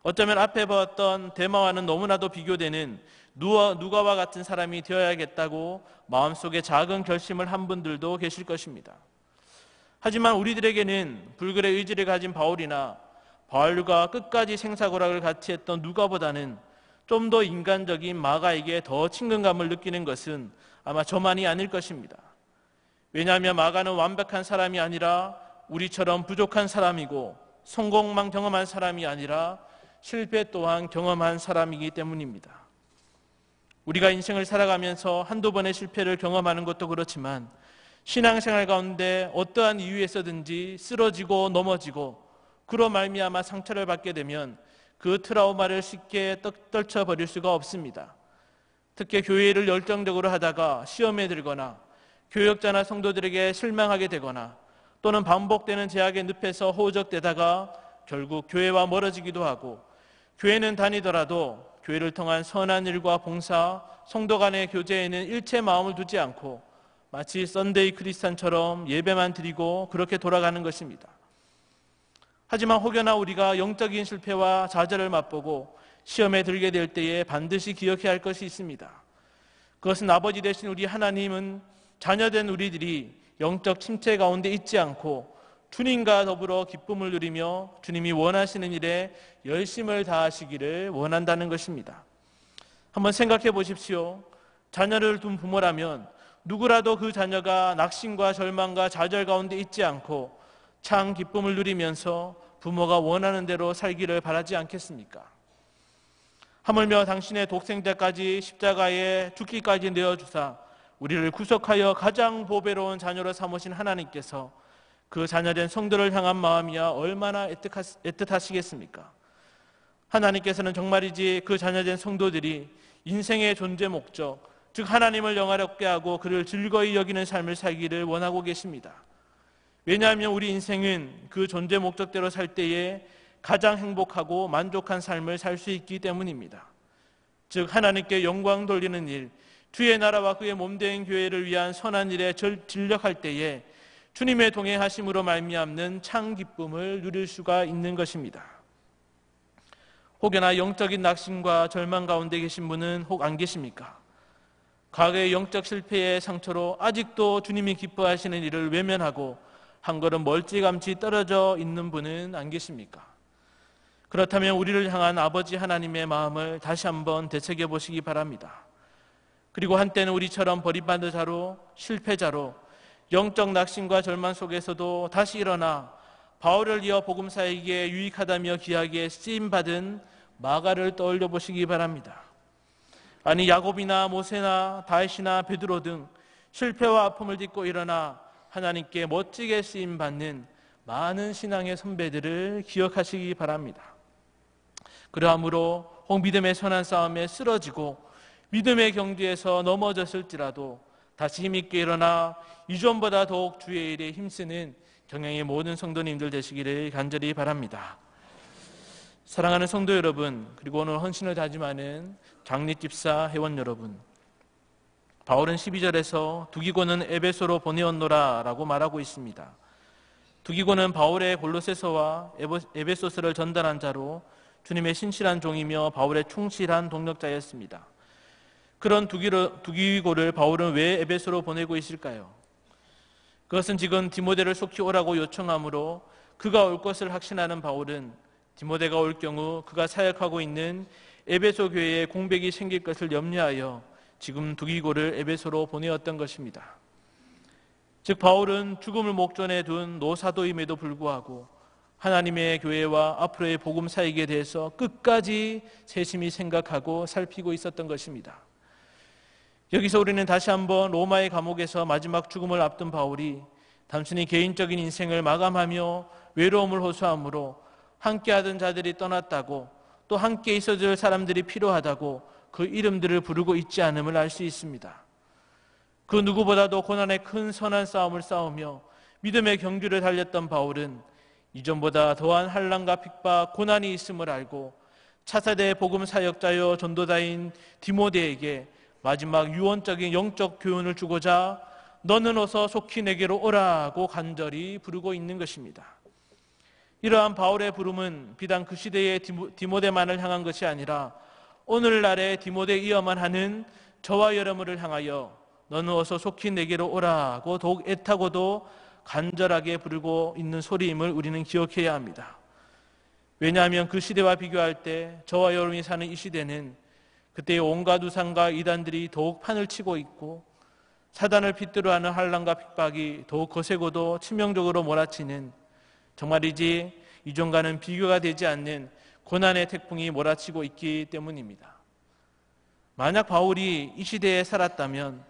어쩌면 앞에 보았던 데마와는 너무나도 비교되는 누가와 같은 사람이 되어야겠다고 마음속에 작은 결심을 한 분들도 계실 것입니다. 하지만 우리들에게는 불굴의 의지를 가진 바울이나 바울과 끝까지 생사고락을 같이 했던 누가보다는 좀 더 인간적인 마가에게 더 친근감을 느끼는 것은 아마 저만이 아닐 것입니다. 왜냐하면 마가는 완벽한 사람이 아니라 우리처럼 부족한 사람이고 성공만 경험한 사람이 아니라 실패 또한 경험한 사람이기 때문입니다. 우리가 인생을 살아가면서 한두 번의 실패를 경험하는 것도 그렇지만 신앙생활 가운데 어떠한 이유에서든지 쓰러지고 넘어지고 그로 말미암아 상처를 받게 되면 그 트라우마를 쉽게 떨쳐버릴 수가 없습니다. 특히 교회를 열정적으로 하다가 시험에 들거나 교역자나 성도들에게 실망하게 되거나 또는 반복되는 제약의 늪에서 호적되다가 결국 교회와 멀어지기도 하고 교회는 다니더라도 교회를 통한 선한 일과 봉사, 성도 간의 교제에는 일체 마음을 두지 않고 마치 썬데이 크리스찬처럼 예배만 드리고 그렇게 돌아가는 것입니다. 하지만 혹여나 우리가 영적인 실패와 좌절을 맛보고 시험에 들게 될 때에 반드시 기억해야 할 것이 있습니다. 그것은 아버지 되신 우리 하나님은 자녀된 우리들이 영적 침체 가운데 있지 않고 주님과 더불어 기쁨을 누리며 주님이 원하시는 일에 열심을 다하시기를 원한다는 것입니다. 한번 생각해 보십시오. 자녀를 둔 부모라면 누구라도 그 자녀가 낙심과 절망과 좌절 가운데 있지 않고 참 기쁨을 누리면서 부모가 원하는 대로 살기를 바라지 않겠습니까? 하물며 당신의 독생 때까지 십자가에 죽기까지 내어주사 우리를 구속하여 가장 보배로운 자녀로 삼으신 하나님께서 그 자녀된 성도를 향한 마음이야 얼마나 애틋하시겠습니까? 하나님께서는 정말이지 그 자녀된 성도들이 인생의 존재 목적, 즉 하나님을 영화롭게 하고 그를 즐거이 여기는 삶을 살기를 원하고 계십니다. 왜냐하면 우리 인생은 그 존재 목적대로 살 때에 가장 행복하고 만족한 삶을 살 수 있기 때문입니다. 즉 하나님께 영광 돌리는 일, 주의 나라와 그의 몸된 교회를 위한 선한 일에 전력할 때에 주님의 동행하심으로 말미암는 참 기쁨을 누릴 수가 있는 것입니다. 혹여나 영적인 낙심과 절망 가운데 계신 분은 혹 안 계십니까? 과거의 영적 실패의 상처로 아직도 주님이 기뻐하시는 일을 외면하고 한 걸음 멀찌감치 떨어져 있는 분은 안 계십니까? 그렇다면 우리를 향한 아버지 하나님의 마음을 다시 한번 되새겨 보시기 바랍니다. 그리고 한때는 우리처럼 버림받은 자로 실패자로 영적 낙심과 절망 속에서도 다시 일어나 바울을 이어 복음사에게 유익하다며 귀하게 쓰임받은 마가를 떠올려 보시기 바랍니다. 아니 야곱이나 모세나 다윗이나 베드로 등 실패와 아픔을 딛고 일어나 하나님께 멋지게 쓰임받는 많은 신앙의 선배들을 기억하시기 바랍니다. 그러함으로 혹 믿음의 선한 싸움에 쓰러지고 믿음의 경주에서 넘어졌을지라도 다시 힘있게 일어나 이전보다 더욱 주의 일에 힘쓰는 경영의 모든 성도님들 되시기를 간절히 바랍니다. 사랑하는 성도 여러분, 그리고 오늘 헌신을 다짐하는 장립집사 회원 여러분, 바울은 12절에서 두기고는 에베소로 보내었노라 라고 말하고 있습니다. 두기고는 바울의 골로새서와 에베소서를 전달한 자로 주님의 신실한 종이며 바울의 충실한 동력자였습니다. 그런 두기고를 바울은 왜 에베소로 보내고 있을까요? 그것은 지금 디모데를 속히 오라고 요청하므로 그가 올 것을 확신하는 바울은 디모데가 올 경우 그가 사역하고 있는 에베소 교회에 공백이 생길 것을 염려하여 지금 두기고를 에베소로 보내었던 것입니다. 즉 바울은 죽음을 목전에 둔 노사도임에도 불구하고 하나님의 교회와 앞으로의 복음 사역에 대해서 끝까지 세심히 생각하고 살피고 있었던 것입니다. 여기서 우리는 다시 한번 로마의 감옥에서 마지막 죽음을 앞둔 바울이 단순히 개인적인 인생을 마감하며 외로움을 호소하므로 함께하던 자들이 떠났다고 또 함께 있어줄 사람들이 필요하다고 그 이름들을 부르고 있지 않음을 알 수 있습니다. 그 누구보다도 고난의 큰 선한 싸움을 싸우며 믿음의 경주를 달렸던 바울은 이전보다 더한 환난과 핍박, 고난이 있음을 알고 차세대 복음 사역자여 전도자인 디모데에게 마지막 유언적인 영적 교훈을 주고자 너는 어서 속히 내게로 오라고 간절히 부르고 있는 것입니다. 이러한 바울의 부름은 비단 그 시대의 디모데만을 향한 것이 아니라 오늘날의 디모데이어만 하는 저와 여러분을 향하여 너는 어서 속히 내게로 오라고 더욱 애타고도 간절하게 부르고 있는 소리임을 우리는 기억해야 합니다. 왜냐하면 그 시대와 비교할 때 저와 여러분이 사는 이 시대는 그때의 온갖 우상과 이단들이 더욱 판을 치고 있고 사단을 핏대로 하는 환난과 핍박이 더욱 거세고도 치명적으로 몰아치는 정말이지 이전과는 비교가 되지 않는 고난의 태풍이 몰아치고 있기 때문입니다. 만약 바울이 이 시대에 살았다면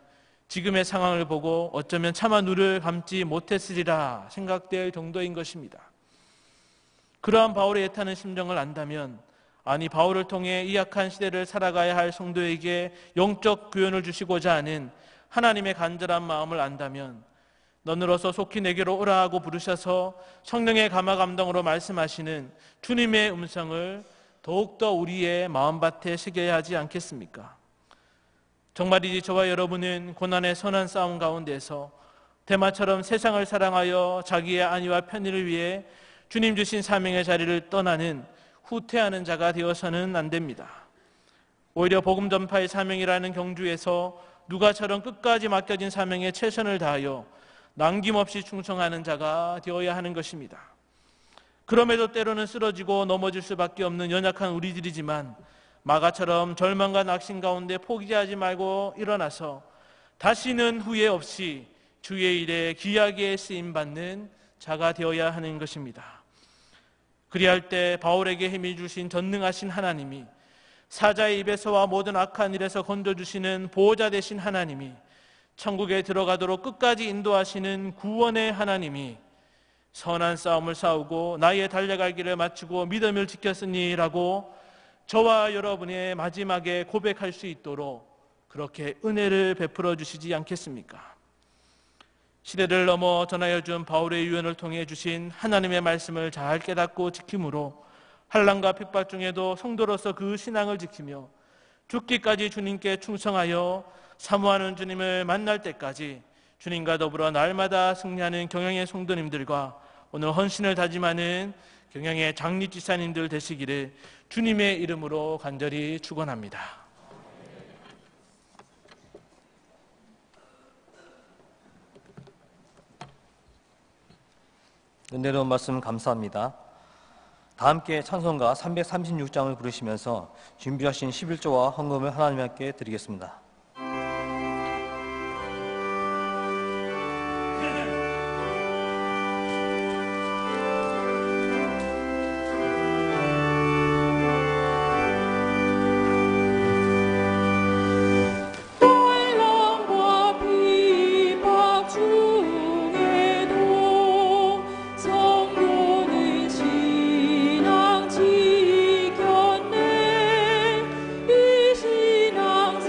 지금의 상황을 보고 어쩌면 차마 눈을 감지 못했으리라 생각될 정도인 것입니다. 그러한 바울의 애타는 심정을 안다면 아니 바울을 통해 이 악한 시대를 살아가야 할 성도에게 영적 교훈을 주시고자 하는 하나님의 간절한 마음을 안다면 너는 어서 속히 내게로 오라 하고 부르셔서 성령의 감화 감동으로 말씀하시는 주님의 음성을 더욱더 우리의 마음밭에 새겨야 하지 않겠습니까? 정말이지 저와 여러분은 고난의 선한 싸움 가운데서 데마처럼 세상을 사랑하여 자기의 안위와 편의를 위해 주님 주신 사명의 자리를 떠나는 후퇴하는 자가 되어서는 안 됩니다. 오히려 복음 전파의 사명이라는 경주에서 누가처럼 끝까지 맡겨진 사명에 최선을 다하여 남김없이 충성하는 자가 되어야 하는 것입니다. 그럼에도 때로는 쓰러지고 넘어질 수밖에 없는 연약한 우리들이지만 마가처럼 절망과 낙심 가운데 포기하지 말고 일어나서 다시는 후회 없이 주의 일에 귀하게 쓰임받는 자가 되어야 하는 것입니다. 그리할 때 바울에게 힘이 주신 전능하신 하나님이 사자의 입에서와 모든 악한 일에서 건져주시는 보호자 되신 하나님이 천국에 들어가도록 끝까지 인도하시는 구원의 하나님이 선한 싸움을 싸우고 나의 달려갈 길을 마치고 믿음을 지켰으니 라고 저와 여러분의 마지막에 고백할 수 있도록 그렇게 은혜를 베풀어 주시지 않겠습니까? 시대를 넘어 전하여 준 바울의 유언을 통해 주신 하나님의 말씀을 잘 깨닫고 지킴으로 환난과 핍박 중에도 성도로서 그 신앙을 지키며 죽기까지 주님께 충성하여 사모하는 주님을 만날 때까지 주님과 더불어 날마다 승리하는 경영의 성도님들과 오늘 헌신을 다짐하는 경영의 장립지사님들 되시기를 주님의 이름으로 간절히 축원합니다. 은혜로운 말씀 감사합니다. 다 함께 찬송가 336장을 부르시면서 준비하신 11조와 헌금을 하나님께 드리겠습니다. 신앙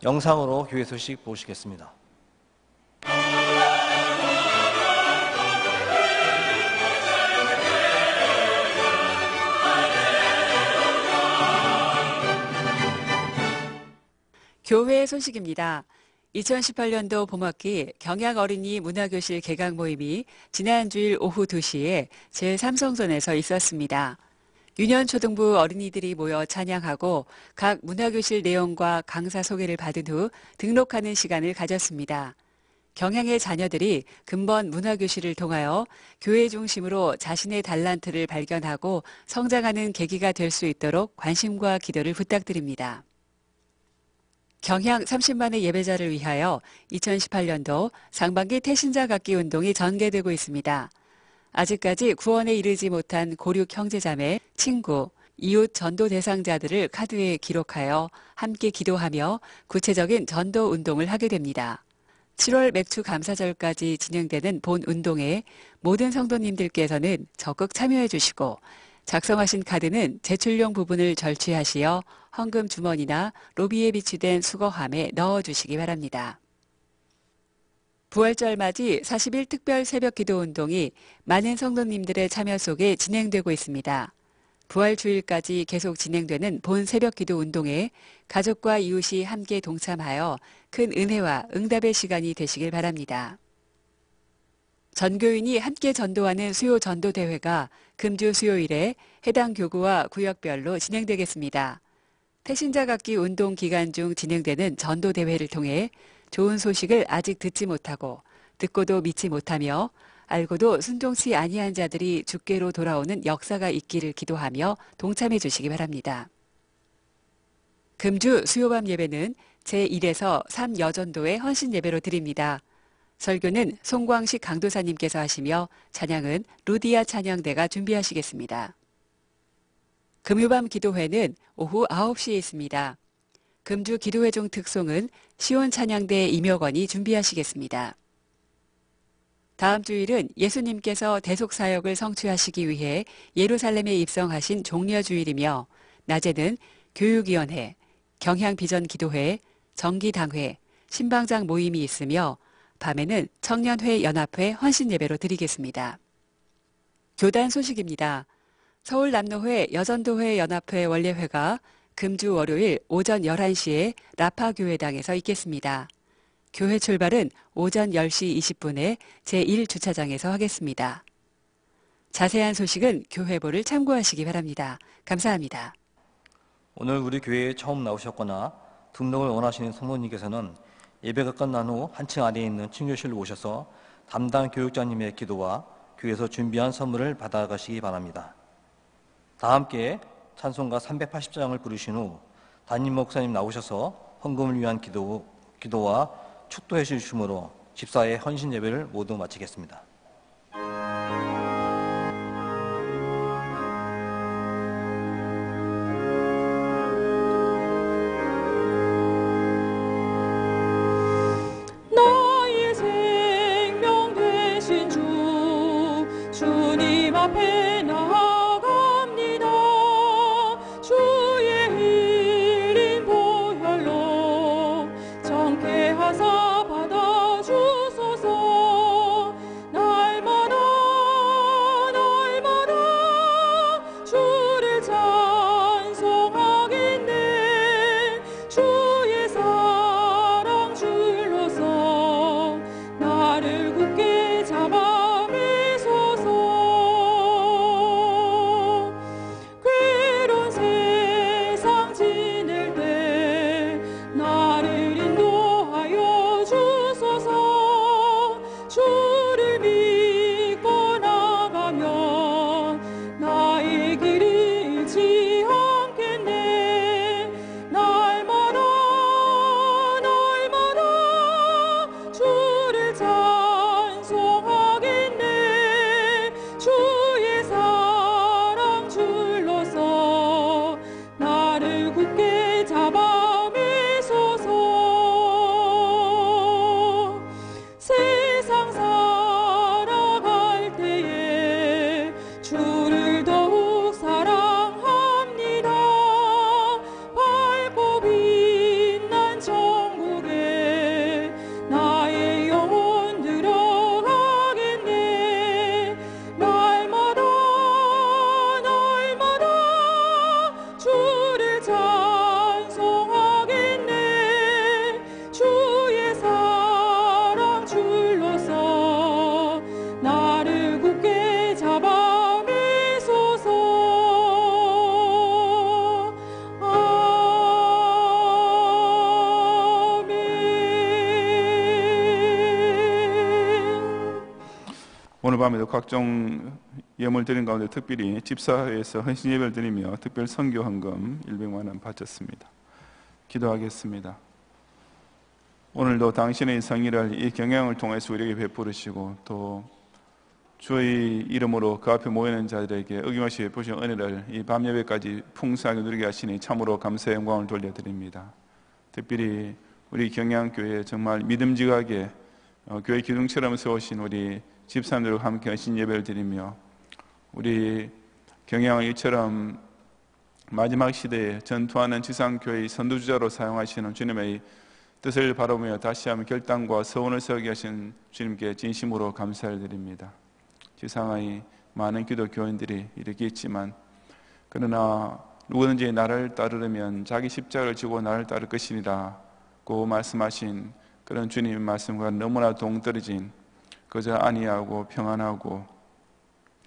영상으로 교회 소식 보시겠습니다. 교회 소식입니다. 2018년도 봄학기 경양어린이 문화교실 개강 모임이 지난 주일 오후 2시에 제3성전에서 있었습니다. 유년초등부 어린이들이 모여 찬양하고 각 문화교실 내용과 강사 소개를 받은 후 등록하는 시간을 가졌습니다. 경양의 자녀들이 근본 문화교실을 통하여 교회 중심으로 자신의 달란트를 발견하고 성장하는 계기가 될 수 있도록 관심과 기도를 부탁드립니다. 경향 30만의 예배자를 위하여 2018년도 상반기 태신자 갖기 운동이 전개되고 있습니다. 아직까지 구원에 이르지 못한 고륙 형제자매, 친구, 이웃 전도 대상자들을 카드에 기록하여 함께 기도하며 구체적인 전도 운동을 하게 됩니다. 7월 맥주 감사절까지 진행되는 본 운동에 모든 성도님들께서는 적극 참여해 주시고 작성하신 카드는 제출용 부분을 절취하시어 헌금 주머니나 로비에 비치된 수거함에 넣어주시기 바랍니다. 부활절 맞이 40일 특별 새벽 기도 운동이 많은 성도님들의 참여 속에 진행되고 있습니다. 부활 주일까지 계속 진행되는 본 새벽 기도 운동에 가족과 이웃이 함께 동참하여 큰 은혜와 응답의 시간이 되시길 바랍니다. 전교인이 함께 전도하는 수요 전도 대회가 금주 수요일에 해당 교구와 구역별로 진행되겠습니다. 태신자 갖기 운동 기간 중 진행되는 전도 대회를 통해 좋은 소식을 아직 듣지 못하고 듣고도 믿지 못하며 알고도 순종치 아니한 자들이 주께로 돌아오는 역사가 있기를 기도하며 동참해 주시기 바랍니다. 금주 수요밤 예배는 제1에서 3여전도의 헌신 예배로 드립니다. 설교는 송광식 강도사님께서 하시며 찬양은 루디아 찬양대가 준비하시겠습니다. 금요밤 기도회는 오후 9시에 있습니다. 금주 기도회 중 특송은 시온 찬양대 임혁원이 준비하시겠습니다. 다음 주일은 예수님께서 대속사역을 성취하시기 위해 예루살렘에 입성하신 종려주일이며 낮에는 교육위원회, 경향비전기도회, 정기당회, 신방장 모임이 있으며 밤에는 청년회 연합회 헌신예배로 드리겠습니다. 교단 소식입니다. 서울남로회 여전도회 연합회 원례회가 금주 월요일 오전 11시에 라파교회당에서 있겠습니다. 교회 출발은 오전 10시 20분에 제1주차장에서 하겠습니다. 자세한 소식은 교회보를 참고하시기 바랍니다. 감사합니다. 오늘 우리 교회에 처음 나오셨거나 등록을 원하시는 성도님께서는 예배가 끝난 후 한층 아래에 있는 친교실로 오셔서 담당 교육자님의 기도와 교회에서 준비한 선물을 받아가시기 바랍니다. 다 함께 찬송가 380장을 부르신 후 담임 목사님 나오셔서 헌금을 위한 기도와 축도해 주심으로 집사의 헌신 예배를 모두 마치겠습니다. 나의 생명 되신 주 주님 앞에 나아갑니다. 주의 흘린 보혈로 정케하사 받아주소서. 날마다 주를 찬송하겠네. 주의 사랑 줄로서 나를 굳게 잡아 매소서. 오늘 밤에도 각종 예물 드린 가운데 특별히 집사회에서 헌신 예배를 드리며 특별 선교 헌금 100만 원 바쳤습니다. 기도하겠습니다. 오늘도 당신의 성의를 이 경향을 통해서 우리에게 베푸시고 또 주의 이름으로 그 앞에 모이는 자들에게 어김없이 베푸신 은혜를 이 밤 예배까지 풍성하게 누리게 하시니 참으로 감사의 영광을 돌려드립니다. 특별히 우리 경향교회에 정말 믿음직하게 교회 기둥처럼 세우신 우리 집사님들과 함께 헌신 예배를 드리며 우리 경향을 이처럼 마지막 시대에 전투하는 지상교회의 선두주자로 사용하시는 주님의 뜻을 바라보며 다시 한번 결단과 서원을 세우게 하신 주님께 진심으로 감사를 드립니다. 지상의 많은 기독교인들이 이렇게 있지만 그러나 누구든지 나를 따르려면 자기 십자가를 지고 나를 따를 것이니라고 말씀하신 그런 주님의 말씀과 너무나 동떨어진 그저 안이하고 평안하고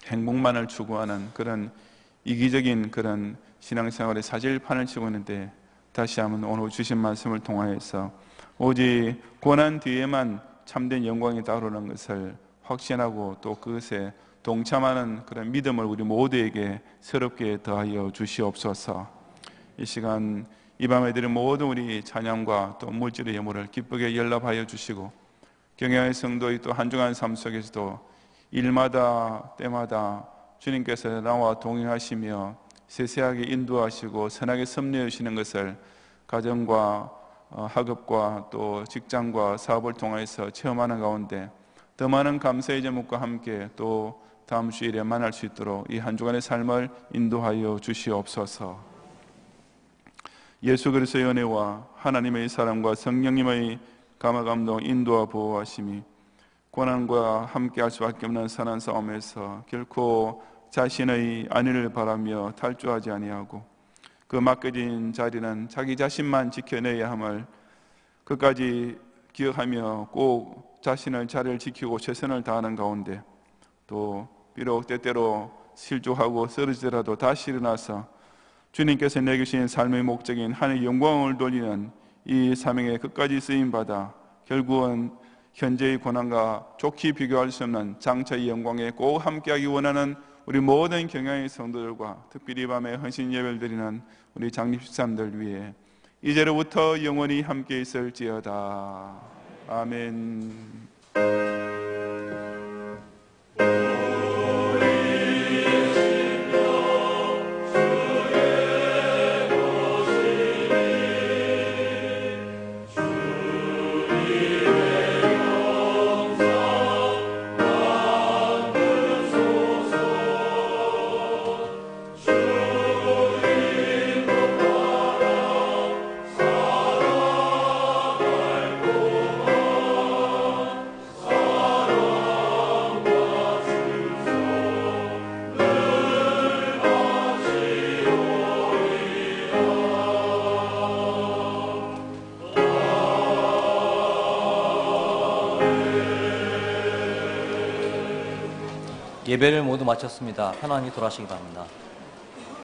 행복만을 추구하는 그런 이기적인 그런 신앙생활의 사실판을 치고 있는데 다시 한번 오늘 주신 말씀을 통하여서 오직 고난 뒤에만 참된 영광이 따르는 것을 확신하고 또 그것에 동참하는 그런 믿음을 우리 모두에게 새롭게 더하여 주시옵소서. 이 시간 이 밤에 드린 모든 우리 찬양과 또 물질의 예물을 기쁘게 연락하여 주시고 경향의 성도의 또 한 주간 삶 속에서도 일마다 때마다 주님께서 나와 동행하시며 세세하게 인도하시고 선하게 섭리해 주시는 것을 가정과 학업과 또 직장과 사업을 통해서 체험하는 가운데 더 많은 감사의 제목과 함께 또 다음 주일에 만날 수 있도록 이 한 주간의 삶을 인도하여 주시옵소서. 예수 그리스도의 은혜와 하나님의 사랑과 성령님의 감화 감동 인도와 보호하심이 고난과 함께할 수밖에 없는 선한 싸움에서 결코 자신의 안위를 바라며 탈주하지 아니하고 그 맡겨진 자리는 자기 자신만 지켜내야 함을 끝까지 기억하며 꼭 자신의 자리를 지키고 최선을 다하는 가운데 또 비록 때때로 실족하고 쓰러지더라도 다시 일어나서 주님께서 내게 주신 삶의 목적인 하나님의 영광을 돌리는 이 사명에 끝까지 쓰임받아 결국은 현재의 고난과 좋게 비교할 수 없는 장차의 영광에 꼭 함께하기 원하는 우리 모든 경향의 성도들과 특별히 이 밤에 헌신 예배를 드리는 우리 장립13들 위해 이제로부터 영원히 함께 있을지어다. 아멘. 예배를 모두 마쳤습니다. 편안히 돌아가시기 바랍니다.